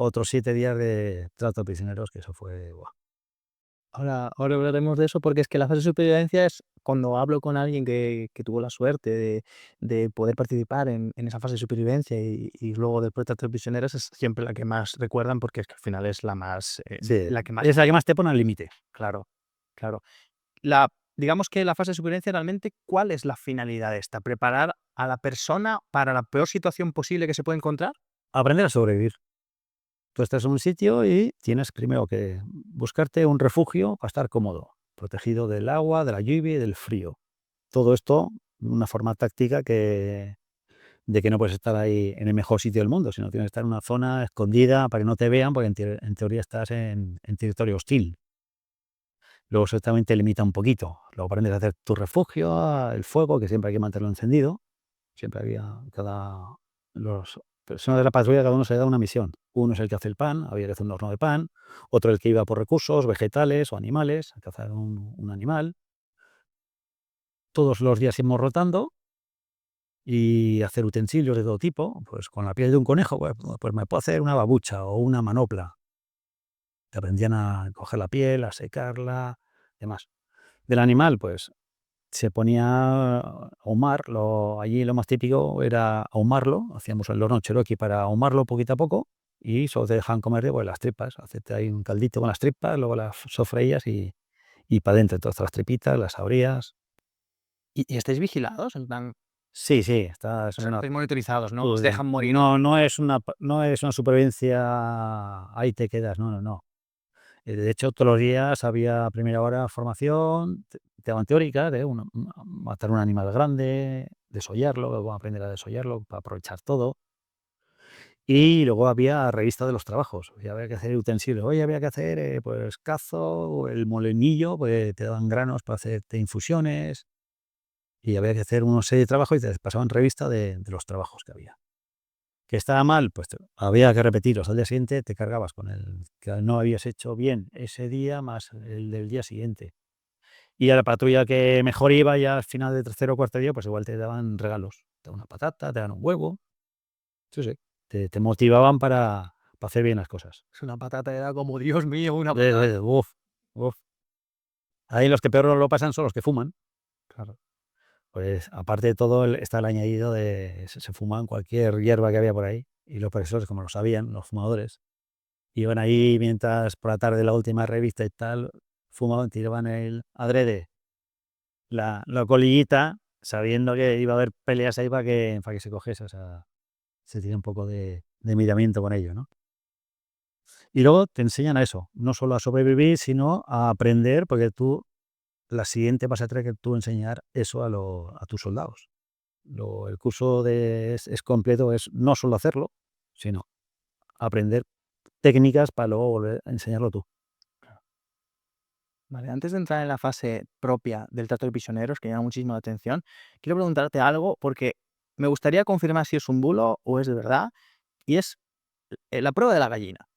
otros 7 días de trato de prisioneros, que eso fue, ¡buah! Ahora hablaremos de eso, porque es que la fase de supervivencia es cuando hablo con alguien que tuvo la suerte de poder participar en esa fase de supervivencia y luego después de tratar prisioneros, es siempre la que más recuerdan, porque es que al final es la más, Sí, la que más es la que más te pone al límite. claro, claro. La digamos que la fase de supervivencia realmente, ¿cuál es la finalidad de esta? ¿Preparar a la persona para la peor situación posible que se puede encontrar? Aprender a sobrevivir. Tú estás en un sitio y tienes primero que buscarte un refugio para estar cómodo, protegido del agua, de la lluvia y del frío. Todo esto de una forma táctica de que no puedes estar ahí en el mejor sitio del mundo, sino tienes que estar en una zona escondida para que no te vean, porque en teoría estás en territorio hostil. Luego eso también te limita un poquito. Luego aprendes a hacer tu refugio, el fuego, que siempre hay que mantenerlo encendido. Siempre había los personas de la patrulla, cada uno se le da una misión. Uno es el que hace el pan, había que hacer un horno de pan, otro el que iba por recursos vegetales o animales, a cazar un animal. Todos los días íbamos rotando y hacer utensilios de todo tipo, pues con la piel de un conejo, pues me puedo hacer una babucha o una manopla. Te aprendían a coger la piel, a secarla, demás. Del animal, pues se ponía a ahumar, allí lo más típico era ahumarlo, hacíamos el horno Cherokee para ahumarlo poquito a poco y solo te dejaban comer pues, las tripas, hacerte ahí un caldito con las tripas, luego las sofreías y para adentro, todas las tripitas, las abrías. ¿Y estáis vigilados? En plan, Sí, sí, estás o en sea, una... estáis monitorizados, ¿no? Os dejan morir. No es una supervivencia, ahí te quedas, no, no, no. De hecho, todos los días había a primera hora formación, te daban teórica de matar un animal grande, desollarlo, luego aprender a desollarlo para aprovechar todo. Y luego había revista de los trabajos, y había que hacer utensilios. Hoy había que hacer pues cazo, el molinillo, pues te daban granos para hacerte infusiones, y había que hacer unos serie de trabajos y te pasaban revista de los trabajos que había. Que estaba mal, pues había que repetirlos. Al día siguiente te cargabas con el que no habías hecho bien ese día más el del día siguiente. Y a la patrulla que mejor iba ya al final del tercer o cuarto día, pues igual te daban regalos. Te daban una patata, te daban un huevo. Sí, sí. Te motivaban para hacer bien las cosas. Es una patata, era como, Dios mío, una patata. Uf, uf. Ahí los que peor lo pasan son los que fuman. Claro. Pues aparte de todo, está el añadido de se fuman cualquier hierba que había por ahí. Y los profesores, como lo sabían, los fumadores, iban ahí mientras por la tarde la última revista y tal, fumaban, tiraban el adrede, la colillita, sabiendo que iba a haber peleas ahí para que se cogiese. O sea, se tiene un poco de miramiento con ello, ¿no? Y luego te enseñan a eso, no solo a sobrevivir, sino a aprender, porque tú, la siguiente vas a tener que tú enseñar eso a tus soldados. el curso es completo, es no solo hacerlo, sino aprender técnicas para luego volver a enseñarlo tú. Vale, antes de entrar en la fase propia del trato de prisioneros, que llama muchísimo la atención, quiero preguntarte algo porque me gustaría confirmar si es un bulo o es de verdad, y es la prueba de la gallina.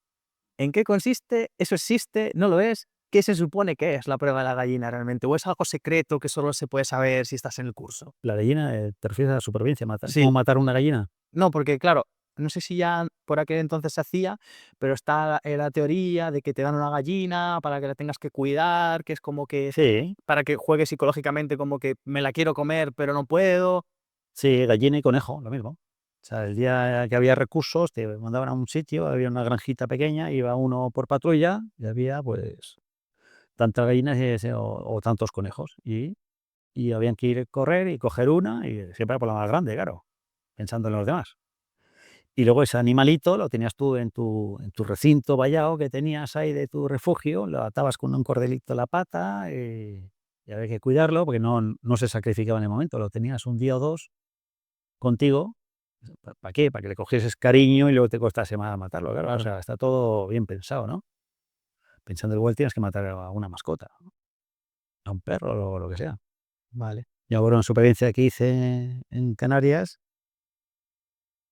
¿En qué consiste? ¿Eso existe? ¿No lo es? ¿Qué se supone que es la prueba de la gallina realmente? ¿O es algo secreto que solo se puede saber si estás en el curso? La gallina, ¿te refieres a la supervivencia? ¿Cómo Sí, matar una gallina? no, porque claro, no sé si ya por aquel entonces se hacía, pero está la teoría de que te dan una gallina para que la tengas que cuidar, que es como que Sí, para que juegues psicológicamente como que me la quiero comer, pero no puedo. sí, gallina y conejo, lo mismo. O sea, el día que había recursos, te mandaban a un sitio, había una granjita pequeña, iba uno por patrulla y había, pues, tantas gallinas o tantos conejos. Y habían que ir correr y coger una, y siempre por la más grande, claro, pensando en los demás. Y luego ese animalito lo tenías tú en tu recinto vallado que tenías ahí de tu refugio, lo atabas con un cordelito a la pata, y había que cuidarlo porque no se sacrificaba en el momento, lo tenías un día o 2 contigo. ¿Para qué? Para que le cogieses cariño y luego te costase más matarlo, claro. O Claro. sea, está todo bien pensado, ¿no? Pensando igual tienes que matar a una mascota, ¿no? A un perro o lo que sea. Vale. Yo ahora en supervivencia que hice en Canarias,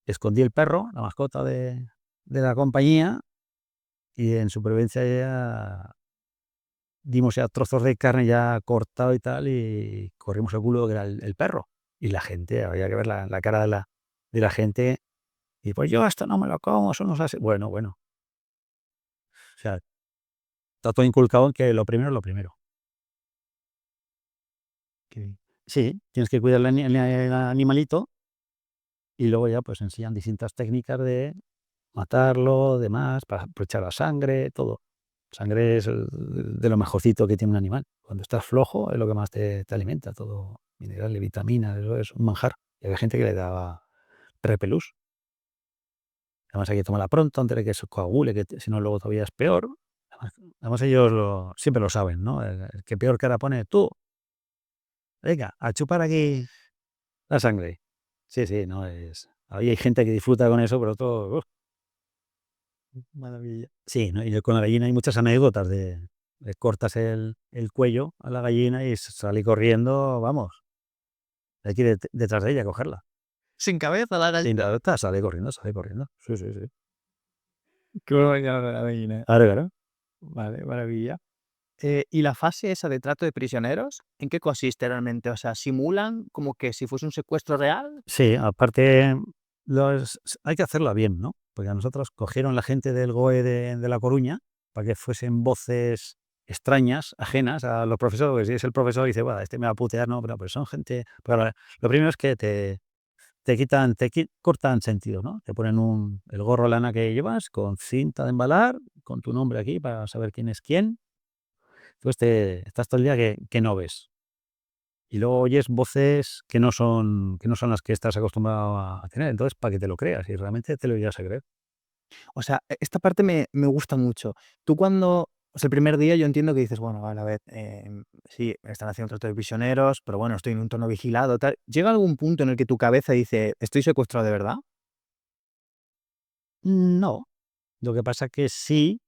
escondí el perro, la mascota de la compañía, y en supervivencia ya dimos ya trozos de carne ya cortado y tal, y corrimos el culo que era el perro. Y la gente, había que ver la cara de la gente, y pues yo esto no me lo como, eso no se hace. Bueno, bueno. O sea, está todo inculcado en que lo primero es lo primero. Qué bien. Sí, tienes que cuidar el animalito y luego ya pues enseñan distintas técnicas de matarlo, demás, para aprovechar la sangre, todo. Sangre es de lo mejorcito que tiene un animal. Cuando estás flojo es lo que más te alimenta, todo minerales, vitaminas, eso es un manjar. Y había gente que le daba repelús. Además hay que tomarla pronto antes de que se coagule, que si no luego todavía es peor. Además ellos siempre lo saben, ¿no? El que peor cara pone, tú, venga, a chupar aquí la sangre. Sí, sí, no es. Ahí hay gente que disfruta con eso, pero otros, uf. Maravilla. Sí, ¿no? Y yo con la gallina hay muchas anécdotas de le cortas el cuello a la gallina y salí corriendo, vamos, hay que ir detrás de ella a cogerla. Sin cabeza la Sin gallina. alerta, sale corriendo, sale corriendo. Sí, sí, sí. Qué barbaridad la gallina. Claro, claro. Vale, maravilla. ¿Y la fase esa de trato de prisioneros, en qué consiste realmente? O sea, ¿simulan como que si fuese un secuestro real? Sí, aparte hay que hacerla bien, ¿no? Porque a nosotros cogieron la gente del GOE de La Coruña para que fuesen voces extrañas, ajenas a los profesores, porque si es el profesor y dice: "Buah, este me va a putear", no, pero son gente, pero lo primero es que cortan sentido, ¿no? Te ponen el gorro lana que llevas con cinta de embalar, con tu nombre aquí para saber quién es quién. Entonces estás todo el día que no ves. Y luego oyes voces que no son las que estás acostumbrado a tener. Entonces, para que te lo creas y realmente te lo llegas a creer. O sea, esta parte me gusta mucho. Tú cuando, o sea, el primer día yo entiendo que dices, bueno, vale, a ver, sí, me están haciendo trato de prisioneros, pero bueno, estoy en un entorno vigilado, tal. ¿Llega algún punto en el que tu cabeza dice, estoy secuestrado de verdad? No, lo que pasa que sí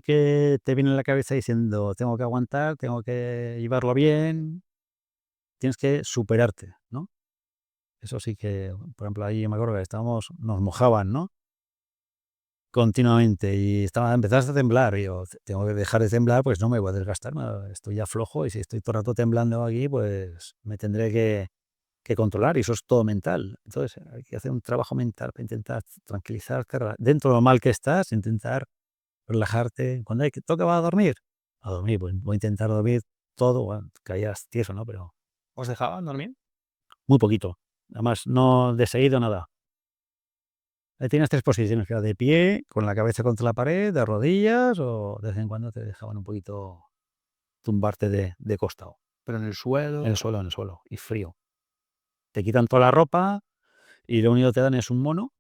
que te viene en la cabeza diciendo: "Tengo que aguantar, tengo que llevarlo bien", tienes que superarte, ¿no? Eso sí que, por ejemplo, ahí me acuerdo que nos mojaban, ¿no? Continuamente, y empezaste a temblar, y yo: Tengo que dejar de temblar, pues no me voy a desgastar, estoy ya flojo, y si estoy todo el rato temblando aquí, pues me tendré que controlar, y eso es todo mental". Entonces, hay que hacer un trabajo mental para intentar tranquilizarte, dentro de lo mal que estás, intentar relajarte. Cuando toca va a dormir, pues voy a intentar dormir todo, bueno, caías tieso, ¿no? Pero ¿Os dejaban dormir? muy poquito, además no de seguido nada. Ahí tienes 3 posiciones, que era de pie, con la cabeza contra la pared, de rodillas, o de vez en cuando te dejaban un poquito tumbarte de costado, Pero en el suelo. en el suelo, y frío. Te quitan toda la ropa y lo único que te dan es un mono,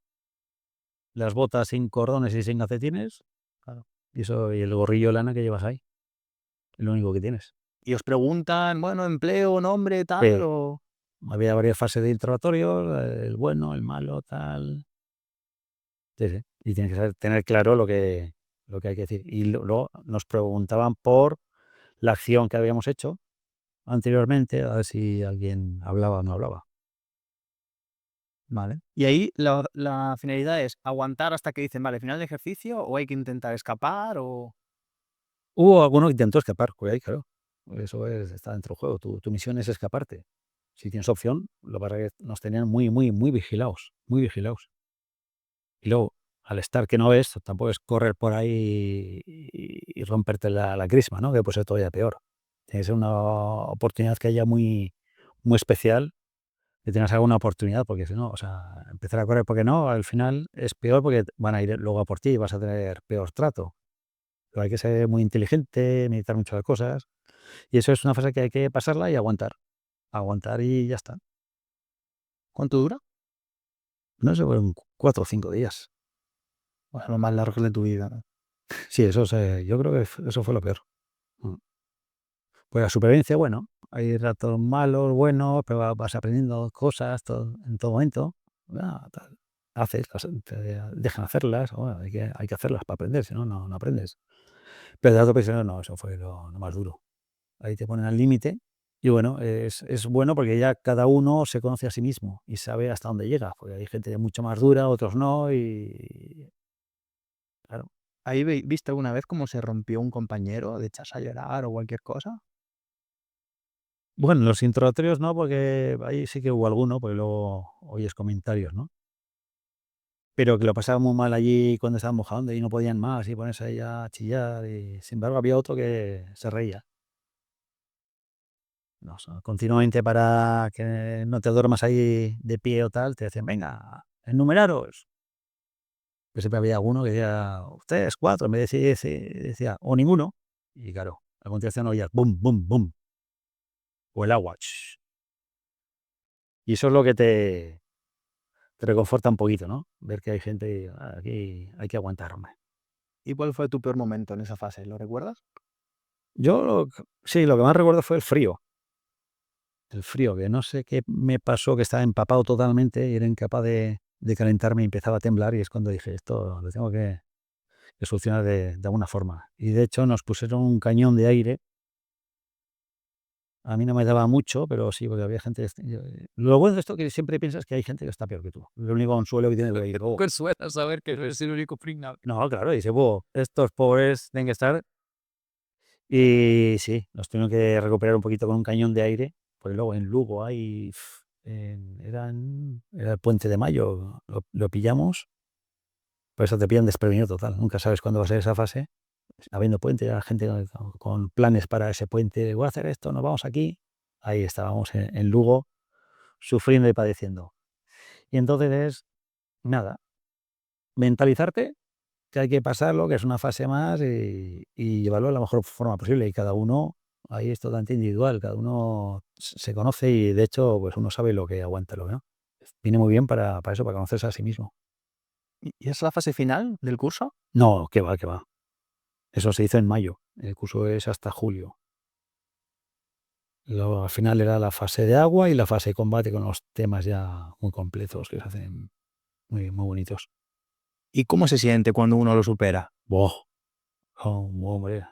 las botas sin cordones y sin calcetines, claro, y eso, y el gorrillo de lana que llevas ahí, es lo único que tienes. Y os preguntan, bueno, empleo, nombre, tal, Sí, o... Había varias fases de interrogatorios, el bueno, el malo, tal. Sí, sí. Y tienes que tener claro lo que hay que decir. Y luego nos preguntaban por la acción que habíamos hecho anteriormente, a ver si alguien hablaba o no hablaba. Vale. Y ahí la finalidad es aguantar hasta que dicen, vale, final de ejercicio, o hay que intentar escapar, o... Hubo alguno que intentó escapar, pues ahí, claro. Eso está dentro del juego. Tu misión es escaparte. Si tienes opción, lo que pasa es que nos tenían muy, muy, muy vigilados, muy vigilados. Y luego, al estar que no ves, tampoco es correr por ahí y romperte la crisma, ¿no? Que puede ser todavía peor. Tiene que ser una oportunidad que haya muy, muy especial, que tengas alguna oportunidad, porque si no, o sea, empezar a correr porque no, al final es peor porque van a ir luego a por ti y vas a tener peor trato. Pero hay que ser muy inteligente, meditar muchas cosas, y eso es una fase que hay que pasarla y aguantar. Aguantar y ya está. ¿Cuánto dura? No sé, fueron 4 o 5 días. Bueno, lo más largo de tu vida, ¿no? Sí, eso yo creo que eso fue lo peor. Mm. Pues la supervivencia, bueno, hay ratos malos, buenos, pero vas aprendiendo cosas en todo momento. Tal. Haces, te dejan hacerlas, bueno, hay que hacerlas para aprender, si no, no aprendes. Pero de datos prisioneros no, eso fue lo más duro. Ahí te ponen al límite y bueno, es bueno porque ya cada uno se conoce a sí mismo y sabe hasta dónde llega, porque hay gente mucho más dura, otros no, y claro. ¿Ahí viste alguna vez cómo se rompió un compañero de echarse a llorar o cualquier cosa? Bueno, los interrogatorios no, porque ahí sí que hubo alguno, porque luego oyes comentarios, ¿no? Pero que lo pasaban muy mal allí cuando estaban mojando y no podían más y ponerse ahí a chillar y sin embargo había otro que se reía. No, o sea, continuamente para que no te duermas ahí de pie o tal, te decían, venga, enumeraros. Pues siempre había alguno que decía, ustedes 4, en vez de decía, o ninguno. Y claro, a continuación oías, bum, bum, bum, o el agua. Y eso es lo que te reconforta un poquito, ¿no? Ver que hay gente, aquí hay que aguantar, hombre. ¿Y cuál fue tu peor momento en esa fase? ¿Lo recuerdas? Yo, sí, lo que más recuerdo fue el frío. El frío, que no sé qué me pasó, que estaba empapado totalmente y era incapaz de calentarme y empezaba a temblar y es cuando dije, esto lo tengo que solucionar de alguna forma. Y de hecho nos pusieron un cañón de aire. A mí no me daba mucho, pero sí, porque había gente. Lo bueno de esto es que siempre piensas que hay gente que está peor que tú. Lo único consuelo que tienes es que Consuela saber que no eres el único pringao. no, claro, dice, estos pobres tienen que estar. Y sí, nos tuvieron que recuperar un poquito con un cañón de aire, porque luego en Lugo hay, era el Puente de Mayo, lo pillamos, por eso te pillan desprevenido total. Nunca sabes cuándo va a ser esa fase. Habiendo puente, la gente con planes para ese puente, voy a hacer esto, nos vamos aquí. Ahí estábamos en Lugo, sufriendo y padeciendo. Y entonces es, nada, mentalizarte que hay que pasarlo, que es una fase más y llevarlo de la mejor forma posible. Y cada uno, ahí es totalmente individual, cada uno se conoce y de hecho, pues uno sabe lo que aguanta, lo que no. Viene muy bien para eso, para conocerse a sí mismo. ¿Y es la fase final del curso? No, que va, que va. Eso se hizo en mayo. El curso es hasta julio. Al final era la fase de agua y la fase de combate con los temas ya muy completos que se hacen muy, muy bonitos. ¿Y cómo se siente cuando uno lo supera? ¡Boh! Hombre.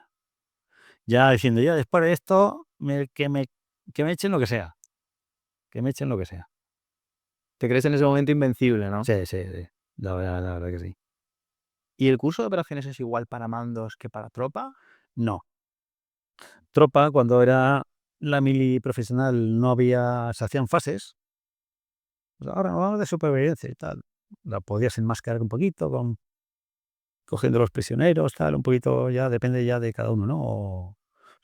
Ya diciendo, ya después de esto, que me echen lo que sea. Que me echen lo que sea. Te crees en ese momento invencible, ¿no? Sí, sí, sí. La verdad que sí. ¿Y el curso de operaciones es igual para mandos que para tropa? No. Tropa, cuando era la mili profesional, no había, se hacían fases. Pues ahora nos vamos de supervivencia y tal. La podías enmascarar un poquito, cogiendo los prisioneros, tal, un poquito ya, depende ya de cada uno, ¿no?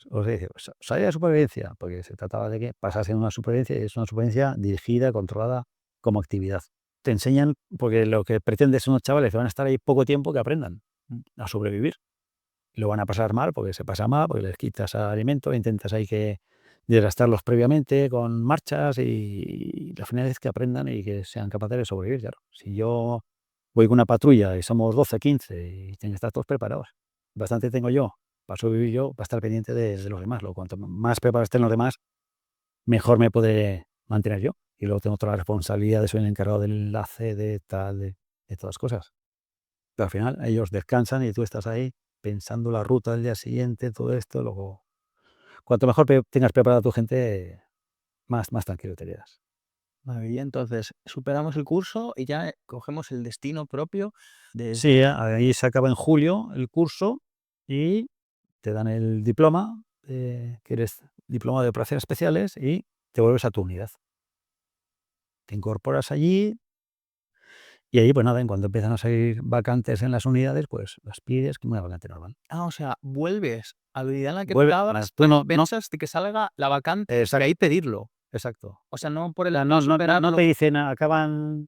O se dice, salida de supervivencia, porque se trataba de que pasase en una supervivencia y es una supervivencia dirigida, controlada como actividad. Te enseñan, porque lo que pretendes son unos chavales que van a estar ahí poco tiempo que aprendan a sobrevivir. Lo van a pasar mal, porque se pasa mal, porque les quitas alimento, intentas ahí que desgastarlos previamente con marchas y la finalidad es que aprendan y que sean capaces de sobrevivir, claro. Si yo voy con una patrulla y somos 12, 15 y tienen que estar todos preparados, bastante tengo yo para sobrevivir yo, para estar pendiente de los demás. Cuanto más preparados estén los demás, mejor me podré mantener yo. Y luego tengo toda la responsabilidad de soy el encargado del enlace, de tal, de todas las cosas. Pero al final ellos descansan y tú estás ahí pensando la ruta del día siguiente, todo esto. Luego, cuanto mejor tengas preparada tu gente, más tranquilo te quedas. Maravilla, entonces superamos el curso y ya cogemos el destino propio de... Sí, ahí se acaba en julio el curso y te dan el diploma, que eres diploma de operaciones especiales, y te vuelves a tu unidad. Te incorporas allí y ahí, pues nada, en cuanto empiezan a salir vacantes en las unidades, pues las pides como una vacante normal. O sea, vuelves a la unidad en la que Vuelve, estabas, tú no, pensas de que salga la vacante y exacto, ahí pedirlo. exacto. O sea, no por O el sea, curso no esperarlo. te dicen, acaban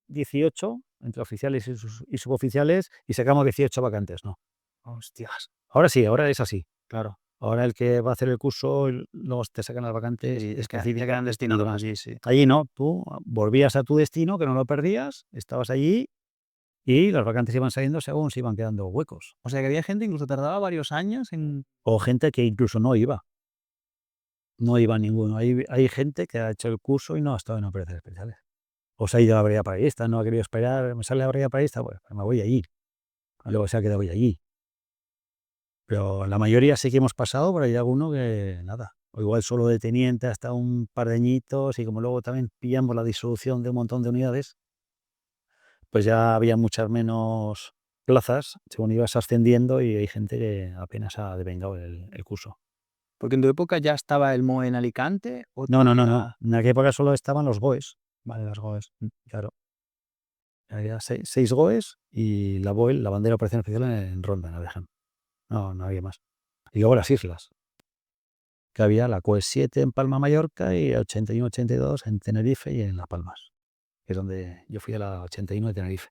18 entre oficiales y suboficiales y sacamos 18 vacantes, no. Hostias, Ahora sí, ahora es así. claro. Ahora el que va a hacer el curso, luego te sacan las vacantes Sí, es que se específicas quedan y destinados demás. allí, sí. Allí no, tú volvías a tu destino, que no lo perdías, estabas allí y las vacantes iban saliendo según se iban quedando huecos. O sea, que había gente incluso tardaba varios años en... O gente que incluso no iba ninguno. Hay gente que ha hecho el curso y no ha estado en operaciones especiales. O se ha ido a la brigada paraísta, no ha querido esperar, me sale la brigada paraísta, pues me voy allí. Y luego se ha quedado allí. Pero la mayoría sí que hemos pasado, pero hay alguno que nada. O igual solo de teniente hasta un par de añitos, y como luego también pillamos la disolución de un montón de unidades, pues ya había muchas menos plazas según ibas ascendiendo y hay gente que apenas ha devengado el curso. Porque en tu época ya estaba el MOE en Alicante o No, no, no, no. todavía... En aquella época solo estaban los GOES. Vale, las GOES. Claro. Había seis GOES y la BOEL, la bandera de operación especial, en Ronda, en Abeján. No había más. Y luego las islas, que había la COES 7 en Palma, Mallorca, y 81, 82 en Tenerife y en Las Palmas, que es donde yo fui a la 81 de Tenerife.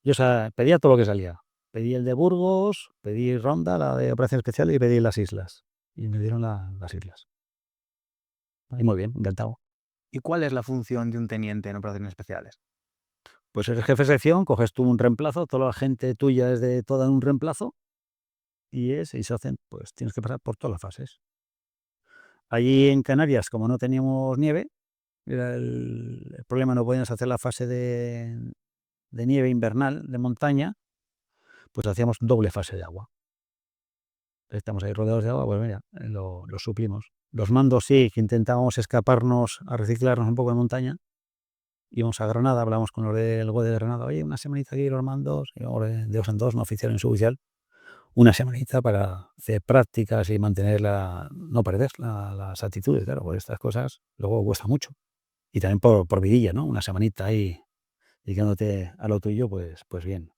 Yo, o sea, pedía todo lo que salía. Pedí el de Burgos, pedí Ronda, la de operación especial, y pedí las islas. Y me dieron las islas. Y muy bien, encantado. ¿Y cuál es la función de un teniente en operaciones especiales? Pues eres jefe de sección, coges tú un reemplazo, toda la gente tuya es de toda un reemplazo, y se hacen, pues tienes que pasar por todas las fases. Allí en Canarias, como no teníamos nieve, era el problema, no podíamos hacer la fase de nieve invernal, de montaña, pues hacíamos doble fase de agua. Estamos ahí rodeados de agua, pues mira, lo suplimos. Los mandos sí, que intentábamos escaparnos a reciclarnos un poco de montaña. Íbamos a Granada, hablamos con los del GOE de Granada, oye, una semanita aquí los mandos, íbamos de dos en dos, no oficial en suboficial, una semanita para hacer prácticas y no perder las actitudes, claro, porque estas cosas luego cuesta mucho. Y también por vidilla, ¿no? Una semanita ahí dedicándote a lo tuyo, pues bien.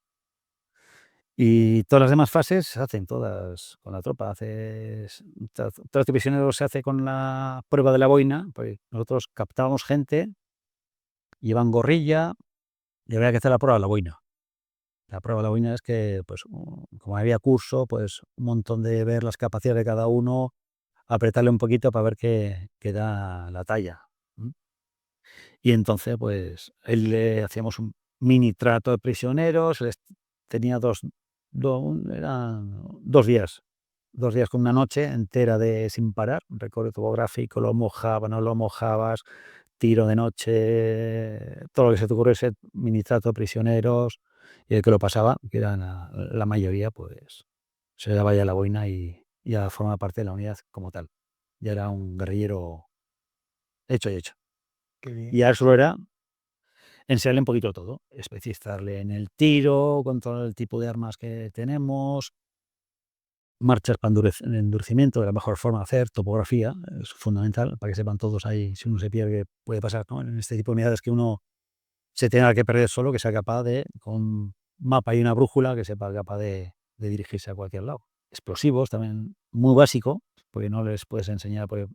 Y todas las demás fases se hacen todas con la tropa. Todas las divisiones se hace con la prueba de la boina, pues nosotros captábamos gente, llevan gorrilla y había que hacer la prueba de la boina. La prueba de la boina es que, pues, como había curso, pues un montón de ver las capacidades de cada uno, apretarle un poquito para ver que da la talla. Y entonces, pues, él le hacíamos un mini trato de prisioneros, tenía eran 2 días con una noche entera de sin parar, un recorrido topográfico, lo mojaba, no lo mojabas, tiro de noche, todo lo que se te ocurriese, mini trato de prisioneros, y el que lo pasaba, que eran la mayoría, pues, se le daba ya la boina y ya formaba parte de la unidad como tal. Ya era un guerrillero hecho y hecho. Qué bien. Y ahora solo era enseñarle un poquito todo, especificarle en el tiro, controlar el tipo de armas que tenemos, marchas para endurecimiento, de la mejor forma de hacer, topografía, es fundamental para que sepan todos ahí, si uno se pierde, puede pasar, ¿no? En este tipo de unidades que uno se tenga que perder solo, que sea capaz de, con un mapa y una brújula, que sepa capaz de dirigirse a cualquier lado. Explosivos también, muy básico, porque no les puedes enseñar, porque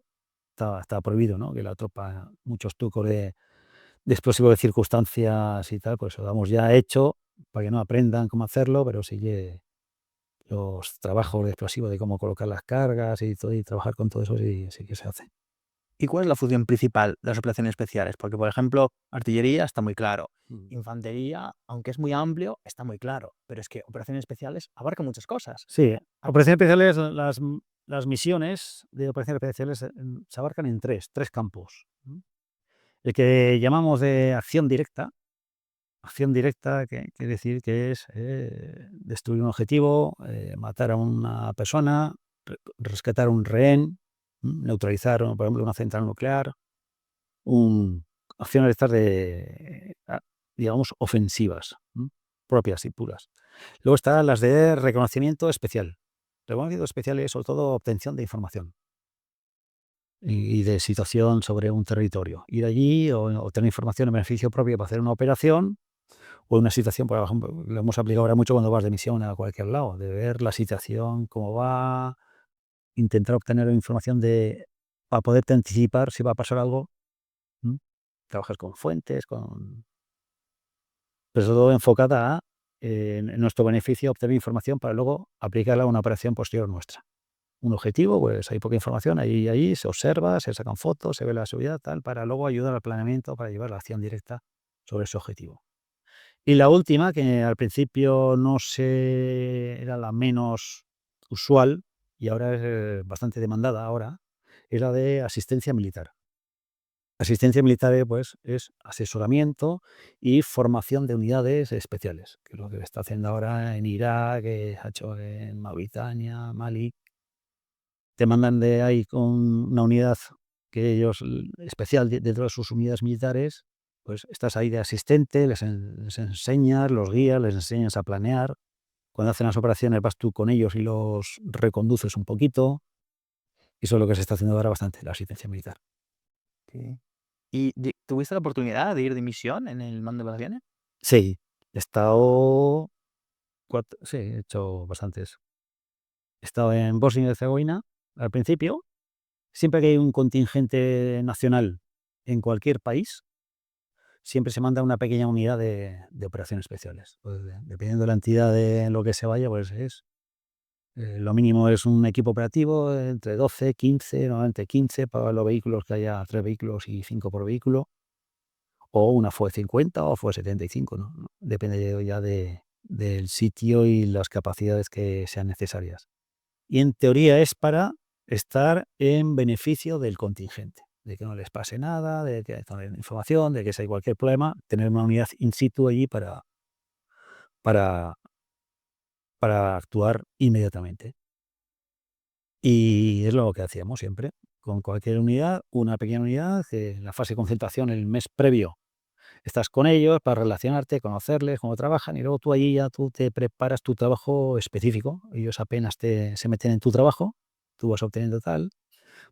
está prohibido, ¿no? Que la tropa, muchos trucos de explosivos de circunstancias y tal, pues lo damos ya hecho para que no aprendan cómo hacerlo, pero sí que los trabajos de explosivos, de cómo colocar las cargas y todo, y trabajar con todo eso, sí que se hace. ¿Y cuál es la función principal de las operaciones especiales? Porque, por ejemplo, artillería está muy claro. Infantería, aunque es muy amplio, está muy claro. Pero es que operaciones especiales abarca muchas cosas. Sí, operaciones especiales, las misiones de operaciones especiales se abarcan en tres campos. El que llamamos de acción directa. Acción directa, que quiere decir que es destruir un objetivo, matar a una persona, rescatar un rehén, neutralizar, por ejemplo, una central nuclear, acciones de estas digamos, ofensivas, propias y puras. Luego están las de reconocimiento especial. Reconocimiento especial es sobre todo obtención de información y de situación sobre un territorio. Ir allí o obtener información en beneficio propio para hacer una operación o una situación, por ejemplo, lo hemos aplicado ahora mucho cuando vas de misión a cualquier lado, de ver la situación, cómo va, intentar obtener información para poderte anticipar si va a pasar algo. Trabajas con fuentes, pero todo enfocada a en nuestro beneficio, obtener información para luego aplicarla a una operación posterior nuestra. Un objetivo, pues hay poca información, ahí se observa, se sacan fotos, se ve la seguridad, tal, para luego ayudar al planeamiento, para llevar la acción directa sobre ese objetivo. Y la última, que al principio era la menos usual y ahora es bastante demandada ahora, es la de asistencia militar. Asistencia militar, pues, es asesoramiento y formación de unidades especiales, que es lo que se está haciendo ahora en Irak, que se ha hecho en Mauritania, Mali. Te mandan de ahí con una unidad que ellos especial dentro de sus unidades militares, pues estás ahí de asistente, les enseñas, los guías, les enseñas a planear. Cuando hacen las operaciones vas tú con ellos y los reconduces un poquito. Eso es lo que se está haciendo ahora bastante, la asistencia militar. Sí. ¿Y tuviste la oportunidad de ir de misión en el mando de operaciones? Sí, he estado sí, he hecho bastantes. He estado en Bosnia y Herzegovina al principio. Siempre que hay un contingente nacional en cualquier país, siempre se manda una pequeña unidad de operaciones especiales. Pues, dependiendo de la entidad de lo que se vaya, pues lo mínimo es un equipo operativo entre 12, 15, normalmente 15 para los vehículos, que haya 3 vehículos y 5 por vehículo, o una FUE 50 o FUE 75, ¿no? Depende ya del sitio y las capacidades que sean necesarias. Y en teoría es para estar en beneficio del contingente, de que no les pase nada, de que den información, de que si hay cualquier problema, tener una unidad in situ allí para, para actuar inmediatamente. Y es lo que hacíamos siempre, con cualquier unidad, una pequeña unidad, que en la fase de concentración el mes previo estás con ellos para relacionarte, conocerles, cómo trabajan, y luego tú allí ya tú te preparas tu trabajo específico. Ellos apenas se meten en tu trabajo, tú vas obteniendo tal.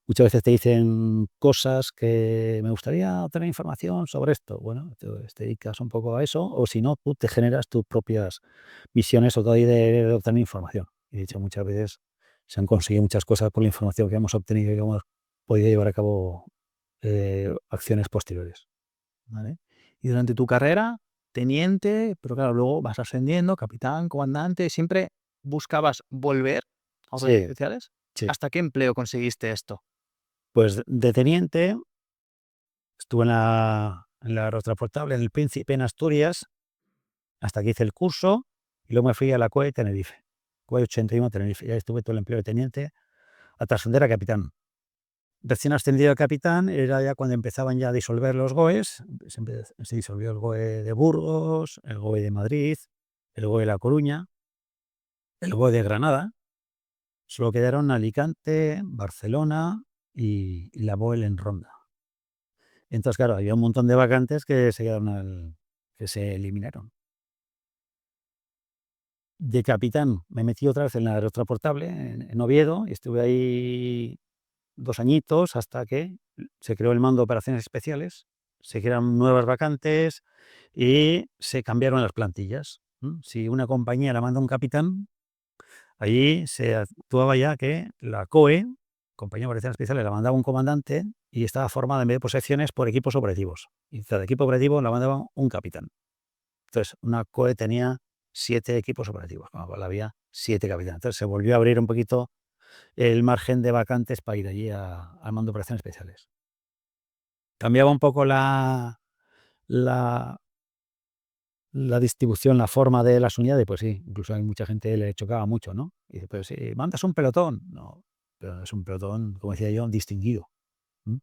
Muchas veces te dicen cosas que me gustaría obtener información sobre esto. Bueno, te dedicas un poco a eso, o si no, tú te generas tus propias misiones o de obtener información. Y de hecho, muchas veces se han conseguido muchas cosas por la información que hemos obtenido y que hemos podido llevar a cabo acciones posteriores. ¿Vale? Y durante tu carrera, teniente, pero claro, luego vas ascendiendo, capitán, comandante, ¿siempre buscabas volver a operaciones Sí, especiales? sí. ¿Hasta qué empleo conseguiste esto? Pues de teniente estuve en la aerotransportable, en el Príncipe, en Asturias, hasta que hice el curso, y luego me fui a la COE Tenerife, COE 81 Tenerife. Ya estuve todo el empleo de teniente hasta ascender a capitán. Recién ascendido a capitán era ya cuando empezaban ya a disolver los GOEs. Se disolvió el GOE de Burgos, el GOE de Madrid, el GOE de La Coruña, el GOE de Granada. Solo quedaron Alicante, Barcelona y la BOEL en Ronda. Entonces, claro, había un montón de vacantes que que se eliminaron. De capitán me metí otra vez en la aerotransportable, en Oviedo, y estuve ahí 2 añitos hasta que se creó el mando de operaciones especiales, se crearon nuevas vacantes y se cambiaron las plantillas. Si una compañía la manda un capitán, allí se actuaba ya que la COE, Compañía de Operaciones Especiales, la mandaba un comandante y estaba formada en vez de por secciones por equipos operativos. Y cada equipo operativo la mandaba un capitán. Entonces, una COE tenía 7 equipos operativos, con lo cual había 7 capitanes. Entonces se volvió a abrir un poquito el margen de vacantes para ir allí al mando de operaciones especiales. Cambiaba un poco la, la distribución, la forma de las unidades, pues sí, incluso hay mucha gente le chocaba mucho, ¿no? Y dice, pero si mandas un pelotón, no. pero es un pelotón, como decía yo, distinguido. O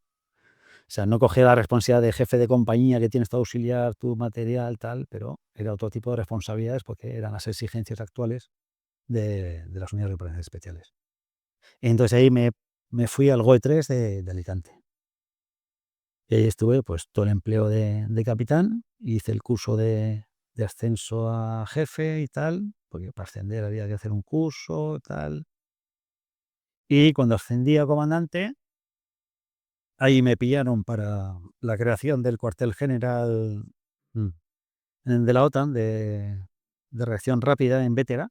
sea, no cogía la responsabilidad de jefe de compañía que tienes tu auxiliar, tu material, tal, pero era otro tipo de responsabilidades porque eran las exigencias actuales de las unidades de operaciones especiales. Entonces ahí me fui al GOE 3 de Alicante. Y ahí estuve pues todo el empleo de capitán, hice el curso de ascenso a jefe y tal, porque para ascender había que hacer un curso, tal. Y cuando ascendí a comandante, ahí me pillaron para la creación del cuartel general mm, de la OTAN de reacción rápida en Bétera.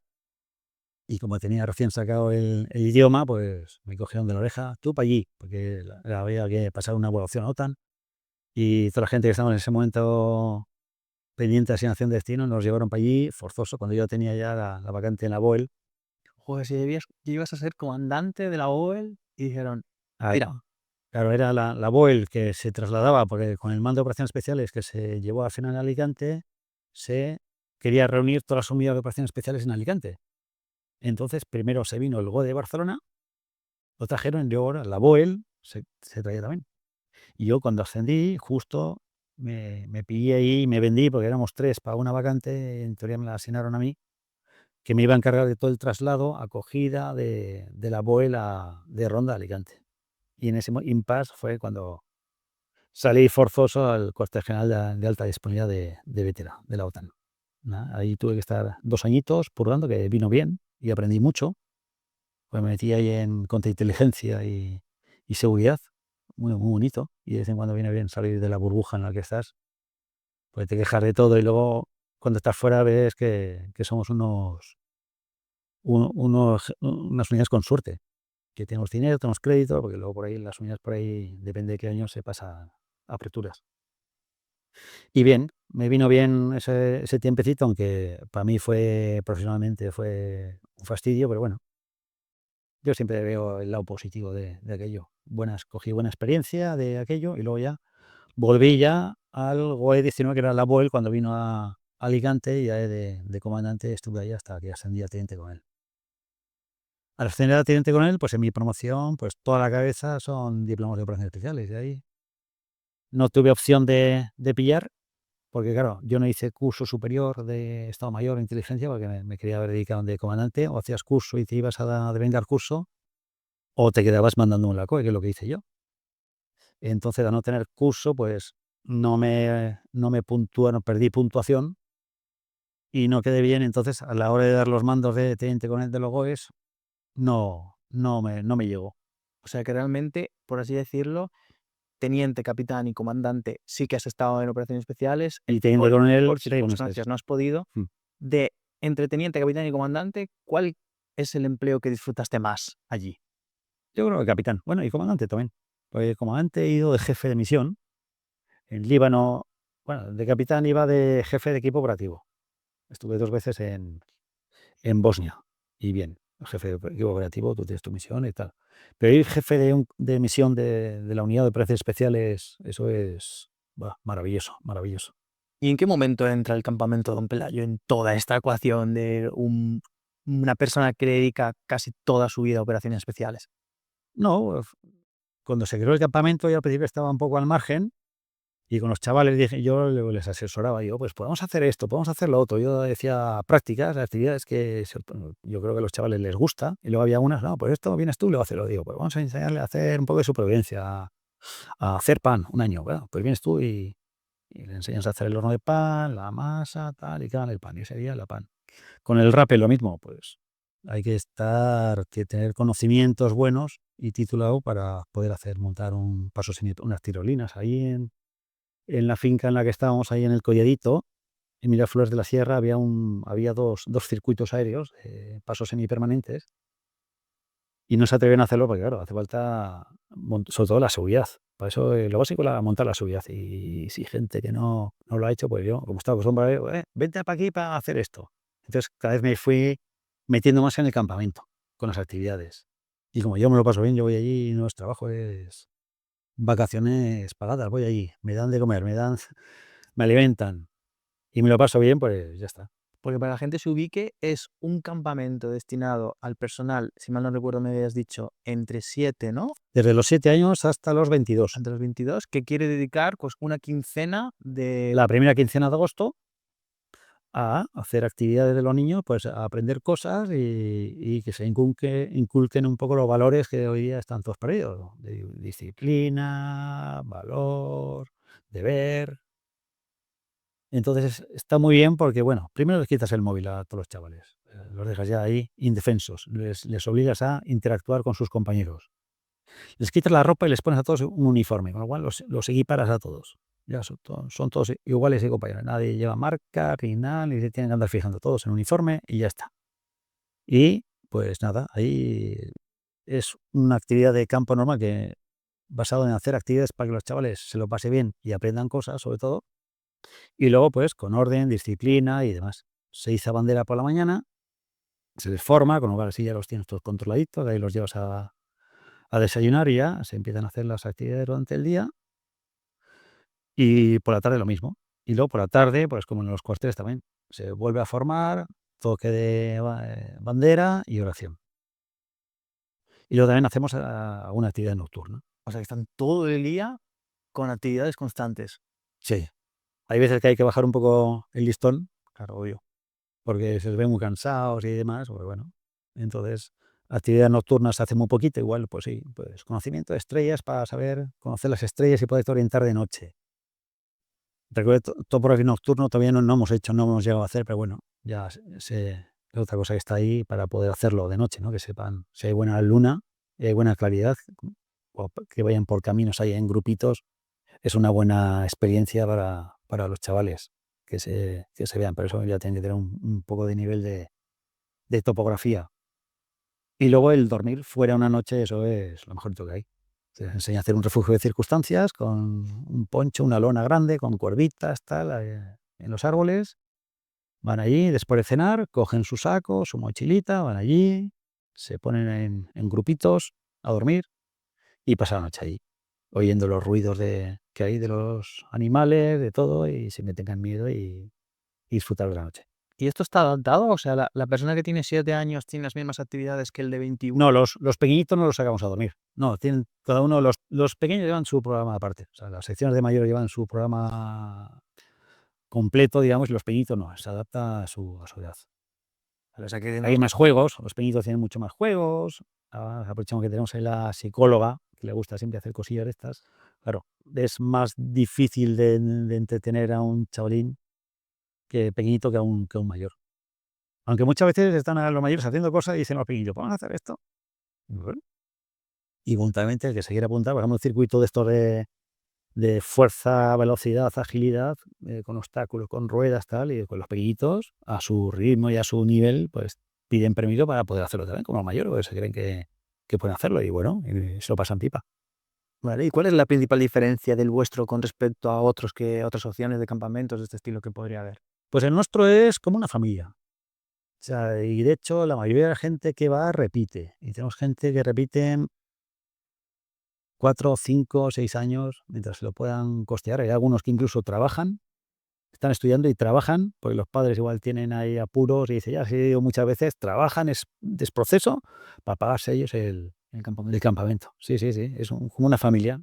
Y como tenía recién sacado el idioma, pues me cogieron de la oreja, tú para allí, porque había que pasar una evaluación a OTAN. Y toda la gente que estaba en ese momento pendiente de asignación de destino nos llevaron para allí, forzoso, cuando yo tenía ya la vacante en la BOEL. Joder, si ibas a ser comandante de la OEL y dijeron, Ahí, mira, claro, era la BOEL que se trasladaba, porque con el mando de operaciones especiales que se llevó al final en Alicante, se quería reunir todas las unidades de operaciones especiales en Alicante. Entonces, primero se vino el GOE de Barcelona, lo trajeron y luego ahora la BOEL se traía también. Y yo cuando ascendí, justo me pillé ahí y me vendí, porque éramos 3 para una vacante, en teoría me la asignaron a mí, que me iba a encargar de todo el traslado, acogida de la BOEL de Ronda a Alicante. Y en ese impasse fue cuando salí forzoso al cuartel general de alta disponibilidad de Bétera, de la OTAN. Ahí tuve que estar 2 añitos purgando, que vino bien y aprendí mucho. Pues me metí ahí en contrainteligencia y seguridad, muy, muy bonito. Y de vez en cuando viene bien salir de la burbuja en la que estás, pues te quejas de todo y luego cuando estás fuera ves que somos unas unidades con suerte, que tenemos dinero, tenemos crédito, porque luego por ahí las unidades por ahí, depende de qué año, se pasan aperturas. Y bien, me vino bien ese tiempecito, aunque para mí profesionalmente fue un fastidio, pero bueno, yo siempre veo el lado positivo de aquello. Cogí buena experiencia de aquello y luego ya volví ya al GOE 19, que era la BOEL, cuando vino a Alicante, y ya de comandante estuve ahí hasta que ascendí a teniente con él. Al ascender a teniente con él, pues en mi promoción, pues toda la cabeza son diplomas de operaciones especiales. Y ahí no tuve opción de pillar, porque claro, yo no hice curso superior de Estado Mayor de Inteligencia, porque me quería haber dedicado de comandante, o hacías curso y te ibas a devengar curso, o te quedabas mandando un LACOE, que es lo que hice yo. Entonces, al no tener curso, pues no me puntúan, perdí puntuación y no quedé bien. Entonces, a la hora de dar los mandos de teniente coronel de los GOEs, no me llegó. o sea que realmente, por así decirlo, teniente, capitán y comandante sí que has estado en operaciones especiales, Y teniente coronel, por 6 meses. circunstancias no has podido. Mm. De entre teniente, capitán y comandante, ¿cuál es el empleo que disfrutaste más allí? Yo creo que capitán. Bueno, y comandante también. Porque comandante he ido de jefe de misión en Líbano. Bueno, de capitán iba de jefe de equipo operativo. Estuve 2 veces en Bosnia. Y bien, jefe de equipo operativo, tú tienes tu misión y tal. Pero ir jefe de misión de la unidad de operaciones especiales, eso es maravilloso, maravilloso. ¿Y en qué momento entra el campamento Don Pelayo en toda esta ecuación de una persona que le dedica casi toda su vida a operaciones especiales? No, cuando se creó el campamento, yo al principio estaba un poco al margen. Y con los chavales yo les asesoraba, digo, pues podemos hacer esto, podemos hacer lo otro. Yo decía prácticas, actividades que yo creo que a los chavales les gusta. Y luego había unas, no, pues esto vienes tú y lo haces. Lo digo, pues vamos a enseñarle a hacer un poco de supervivencia, a hacer pan un año. Bueno, pues vienes tú y le enseñas a hacer el horno de pan, la masa, tal, y cada el pan. Y ese día la pan. Con el rape lo mismo, pues hay que tener conocimientos buenos y titulado para poder montar un paso unas tirolinas ahí en la finca en la que estábamos, ahí en el Colladito, en Miraflores de la Sierra, había dos circuitos aéreos, pasos semipermanentes, y no se atreven a hacerlo porque, claro, hace falta, sobre todo la seguridad. Para eso, lo básico era montar la seguridad. Y si gente que no lo ha hecho, pues yo, como estaba acostumbrado, digo, vente para aquí para hacer esto. Entonces, cada vez me fui metiendo más en el campamento, con las actividades. Y como yo me lo paso bien, yo voy allí y no es trabajo, es vacaciones pagadas, voy allí, me dan de comer, me alimentan y me lo paso bien, pues ya está. Porque para que la gente se ubique, es un campamento destinado al personal, si mal no recuerdo me habías dicho, entre 7, ¿no? Desde los 7 años hasta los 22. Entre los 22, que quiere dedicar pues una quincena de... La primera quincena de agosto a hacer actividades de los niños, pues a aprender cosas y que se inculquen un poco los valores que hoy día están todos perdidos, de disciplina, valor, deber. Entonces está muy bien porque, bueno, primero les quitas el móvil a todos los chavales, los dejas ya ahí indefensos, les obligas a interactuar con sus compañeros. Les quitas la ropa y les pones a todos un uniforme, con lo cual los equiparas a todos. Ya son todos iguales y compañeros. Nadie lleva marca ni nada, ni se tienen que andar fijando, todos en uniforme y ya está. Y pues nada, ahí es una actividad de campo normal que basado en hacer actividades para que los chavales se lo pase bien y aprendan cosas, sobre todo. Y luego, pues, con orden, disciplina y demás. Se iza bandera por la mañana, se les forma, con lo cual así ya los tienes todos controladitos, de ahí los llevas a desayunar y ya se empiezan a hacer las actividades durante el día. Y por la tarde lo mismo. Y luego por la tarde, pues como en los cuarteles también, se vuelve a formar, toque de bandera y oración. Y luego también hacemos alguna actividad nocturna. O sea, que están todo el día con actividades constantes. Sí, hay veces que hay que bajar un poco el listón, claro, obvio, porque se les ve muy cansados y demás, pues bueno. Entonces, actividad nocturna se hace muy poquito, igual, pues sí, pues conocimiento de estrellas para saber conocer las estrellas y poderte orientar de noche. Recuerdo topografía nocturno todavía no hemos hecho, no hemos llegado a hacer, pero bueno, ya es otra cosa que está ahí para poder hacerlo de noche, ¿no? Que sepan si hay buena luna, hay buena claridad, o que vayan por caminos ahí en grupitos, es una buena experiencia para los chavales que se vean, pero eso ya tienen que tener un poco de nivel de topografía. Y luego el dormir fuera una noche, eso es lo mejorito que hay. Se les enseña a hacer un refugio de circunstancias con un poncho, una lona grande, con cuerditas, tal, en los árboles. Van allí después de cenar, cogen su saco, su mochilita, van allí, se ponen en grupitos a dormir y pasan la noche allí, oyendo los ruidos que hay de los animales, de todo, y sin que tengan miedo y disfrutar de la noche. ¿Y esto está adaptado? O sea, la persona que tiene 7 años tiene las mismas actividades que el de 21. No, los pequeñitos no los sacamos a dormir. No, tienen cada uno, los pequeños llevan su programa aparte. O sea, las secciones de mayores llevan su programa completo, digamos, y los pequeñitos no, se adapta a su edad. O sea, que Hay más juegos, los pequeñitos tienen mucho más juegos. Aprovechamos que tenemos ahí la psicóloga, que le gusta siempre hacer cosillas de estas. Claro, es más difícil de entretener a un chavalín que pequeñito que a un mayor. Aunque muchas veces están a los mayores haciendo cosas y dicen los pequeñitos, vamos a hacer esto. Y bueno, y voluntariamente el que se quiera apuntar, por ejemplo, un circuito de estos de fuerza, velocidad, agilidad, con obstáculos, con ruedas, tal, y con los pequeñitos, a su ritmo y a su nivel, pues piden permiso para poder hacerlo también, como los mayores, porque se creen que pueden hacerlo, y bueno, y se lo pasan pipa. Vale, ¿y cuál es la principal diferencia del vuestro con respecto a otras opciones de campamentos de este estilo que podría haber? Pues el nuestro es como una familia. O sea, y de hecho, la mayoría de la gente que va repite. Y tenemos gente que repite 4, 5, 6 años, mientras se lo puedan costear. Hay algunos que incluso trabajan, están estudiando y trabajan, porque los padres igual tienen ahí apuros y dice, ya se digo muchas veces, trabajan es proceso para pagarse ellos el campamento. Sí, sí, sí, es como una familia.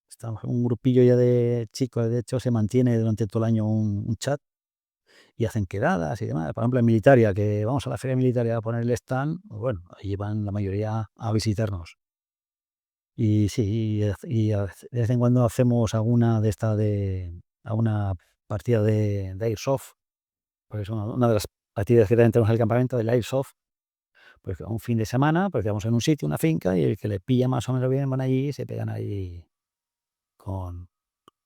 Estamos un grupillo ya de chicos, de hecho se mantiene durante todo el año un chat y hacen quedadas y demás. Por ejemplo, en Militaria, que vamos a la feria militaria a poner el stand, pues bueno, allí van la mayoría a visitarnos. Y sí, de vez en cuando hacemos alguna de estas alguna partida de Airsoft, porque es una de las actividades que también tenemos en el campamento, del Airsoft, pues un fin de semana, pues vamos en un sitio, una finca, y el que le pilla más o menos bien van allí y se pegan ahí con,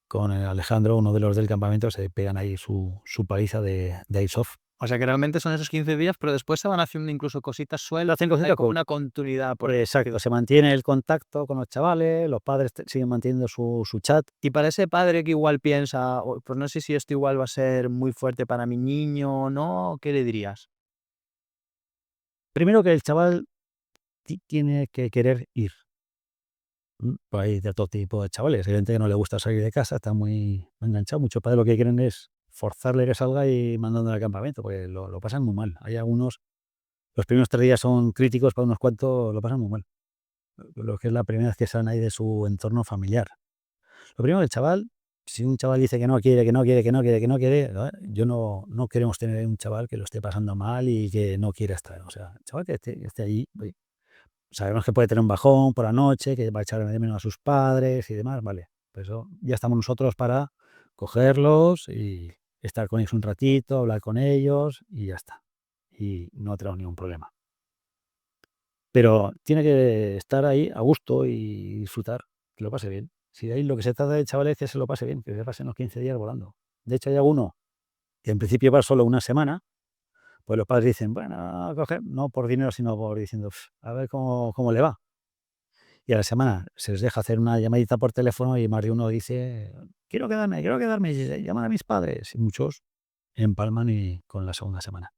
con el Alejandro, uno de los del campamento, se pegan ahí su paliza de Airsoft. O sea, que realmente son esos 15 días, pero después se van haciendo incluso cositas sueltas, Hacen hay cositas como una continuidad. exacto, se mantiene el contacto con los chavales, los padres siguen manteniendo su chat. Y para ese padre que igual piensa, pues no sé si esto igual va a ser muy fuerte para mi niño o no, ¿qué le dirías? Primero que el chaval tiene que querer ir. Pues hay de todo tipo de chavales. Hay gente que no le gusta salir de casa, está muy enganchado. Muchos padres lo que quieren es forzarle que salga y mandándole al campamento, porque lo pasan muy mal. Hay algunos, los primeros 3 días son críticos, para unos cuantos lo pasan muy mal. Lo que es la primera vez que salen ahí de su entorno familiar. Lo primero, el chaval, si un chaval dice que no quiere, que no quiere, que no quiere, que no quiere, yo no queremos tener un chaval que lo esté pasando mal y que no quiera estar. O sea, el chaval que esté allí, oye, sabemos que puede tener un bajón por la noche, que va a echar de menos a sus padres y demás, vale. Pues eso ya estamos nosotros para cogerlos y estar con ellos un ratito, hablar con ellos y ya está. Y no tenemos ningún problema. Pero tiene que estar ahí a gusto y disfrutar, que lo pase bien. Si de ahí lo que se trata de chavales es que se lo pase bien, que se pasen los 15 días volando. De hecho, hay alguno que en principio va solo una semana, pues los padres dicen, bueno, a coger, no por dinero, sino por diciendo, a ver cómo le va. Y a la semana se les deja hacer una llamadita por teléfono y más de uno dice, quiero quedarme, y llaman a mis padres. Y muchos empalman y con la segunda semana.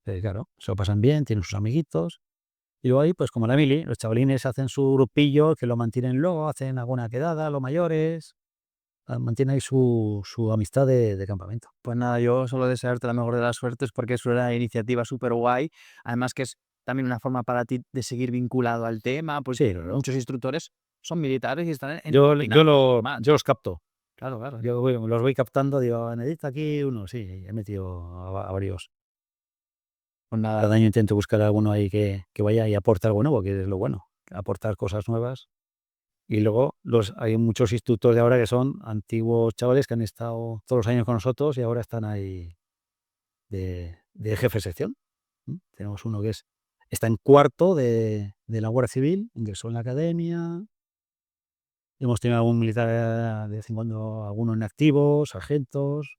Claro, se lo pasan bien, tienen sus amiguitos. Y luego ahí, pues como la mili, los chavalines hacen su grupillo que lo mantienen luego, hacen alguna quedada, los mayores, mantienen ahí su amistad de campamento. Pues nada, yo solo desearte la mejor de las suertes porque es una iniciativa súper guay. Además que es también una forma para ti de seguir vinculado al tema, porque Sí, claro. muchos instructores son militares y están en Yo Vietnam, más. los capto. Claro, claro. Los voy captando, digo, necesito aquí uno, sí, he metido a varios. Pues nada, Cada año intento buscar alguno ahí que vaya y aporte algo nuevo, que es lo bueno, aportar cosas nuevas. Y luego hay muchos instructores de ahora que son antiguos chavales que han estado todos los años con nosotros y ahora están ahí de jefe de sección. Tenemos uno que está en cuarto de la Guardia Civil, ingresó en la academia. Hemos tenido algún militar de vez en cuando, algunos en activo, sargentos,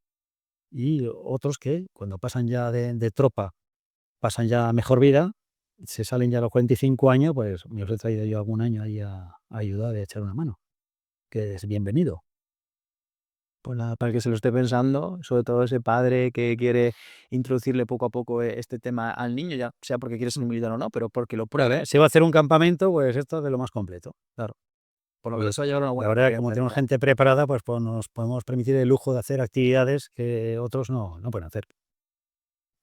y otros que cuando pasan ya de tropa, pasan ya a mejor vida, se salen ya a los 45 años, pues me os he traído yo algún año ahí a ayudar y a echar una mano, que es bienvenido. pues nada, para el que se lo esté pensando, sobre todo ese padre que quiere introducirle poco a poco este tema al niño, ya sea porque quiere ser un militar o no, pero porque lo pruebe, Si va a hacer un campamento, pues esto es de lo más completo. Claro. por lo que Pues se va a llevar una la buena verdad, como experiencia. tenemos gente preparada, pues nos podemos permitir el lujo de hacer actividades que otros no pueden hacer.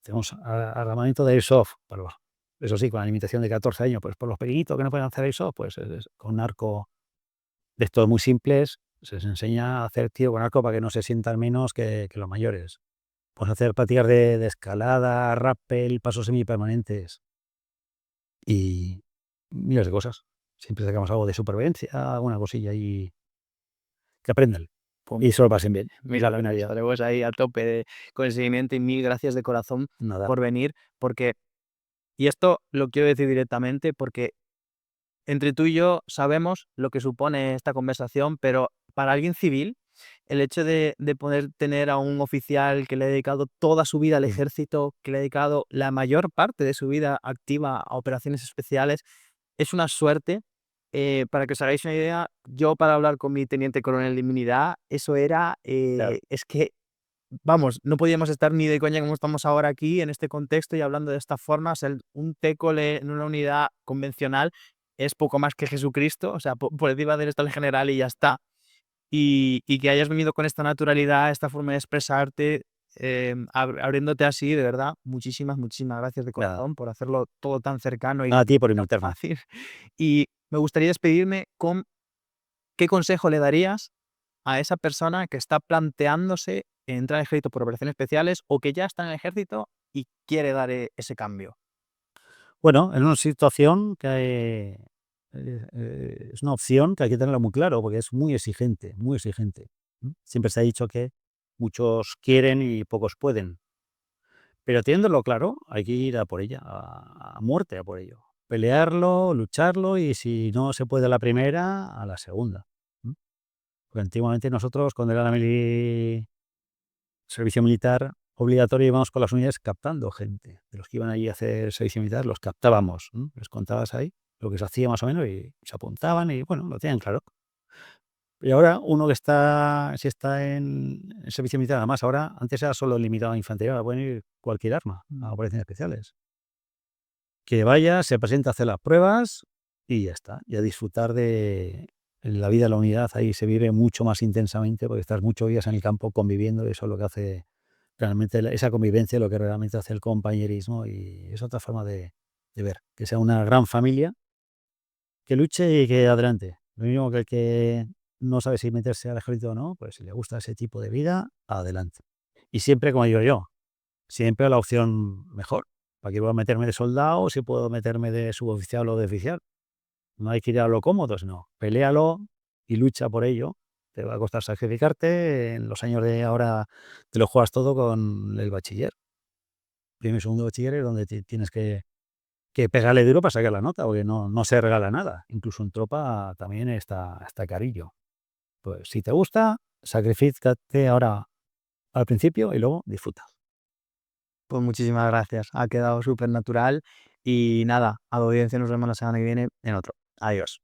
Tenemos armamento de airsoft, eso sí, con la limitación de 14 años, pues por los pequeñitos que no pueden hacer airsoft, pues con un arco de estos muy simples, se les enseña a hacer tiro con arco para que no se sientan menos que los mayores. Pues hacer prácticas de escalada, rappel, pasos semipermanentes y miles de cosas. Siempre sacamos algo de supervivencia, alguna cosilla ahí que aprendan Pues y se lo pasen bien. Y la mira, finalidad. estaremos ahí a tope con el seguimiento y mil gracias de corazón Nada. por venir, porque, y esto lo quiero decir directamente, porque entre tú y yo sabemos lo que supone esta conversación, pero para alguien civil, el hecho de poder tener a un oficial que le ha dedicado toda su vida al Sí. ejército, que le ha dedicado la mayor parte de su vida activa a operaciones especiales, es una suerte. Para que os hagáis una idea, yo para hablar con mi teniente coronel de inmunidad, eso era, Claro. es que, vamos, no podíamos estar ni de coña como estamos ahora aquí en este contexto y hablando de esta forma. O sea, un TECOLE en una unidad convencional es poco más que Jesucristo, o sea, por encima del estado en general y ya está. Y que hayas venido con esta naturalidad, esta forma de expresarte, abriéndote así, de verdad, muchísimas, muchísimas gracias de Nada. corazón por hacerlo todo tan cercano y A ti por tan invitarme. fácil. Y me gustaría despedirme con, ¿qué consejo le darías a esa persona que está planteándose entrar al ejército por operaciones especiales o que ya está en el ejército y quiere dar ese cambio? Bueno, en una situación que es una opción que hay que tenerla muy claro, porque es muy exigente, muy exigente. Siempre se ha dicho que muchos quieren y pocos pueden, pero teniéndolo claro, hay que ir a por ella, a muerte a por ello. Pelearlo, lucharlo y si no se puede a la primera, a la segunda. ¿M? Porque antiguamente nosotros, cuando era servicio militar obligatorio, íbamos con las unidades captando gente. De los que iban allí a hacer servicio militar, los captábamos. Les contabas ahí lo que se hacía más o menos y se apuntaban y, bueno, lo tenían claro. Y ahora uno que si está en servicio militar, además ahora, antes era solo limitado a infantería, ahora pueden ir cualquier arma a operaciones especiales. Que vaya, se presenta a hacer las pruebas y ya está. Y a disfrutar de la vida de la unidad ahí se vive mucho más intensamente porque estás muchos días en el campo conviviendo y eso es lo que hace realmente esa convivencia, lo que realmente hace el compañerismo y es otra forma de ver, que sea una gran familia, que luche y que adelante. Lo mismo que el que no sabe si meterse al ejército o no, pues si le gusta ese tipo de vida, adelante. Y siempre, como digo yo, siempre la opción mejor. ¿Para qué voy a meterme de soldado si puedo meterme de suboficial o de oficial? No hay que ir a lo cómodo, sino peléalo y lucha por ello. Te va a costar sacrificarte. En los años de ahora te lo juegas todo con el bachiller. Primero y segundo bachiller es donde tienes que pegarle duro para sacar la nota, porque no se regala nada. Incluso en tropa también está carillo. Pues si te gusta, sacrifícate ahora al principio y luego disfruta. Pues muchísimas gracias. Ha quedado súper natural y nada, a la audiencia nos vemos la semana que viene en otro. Adiós.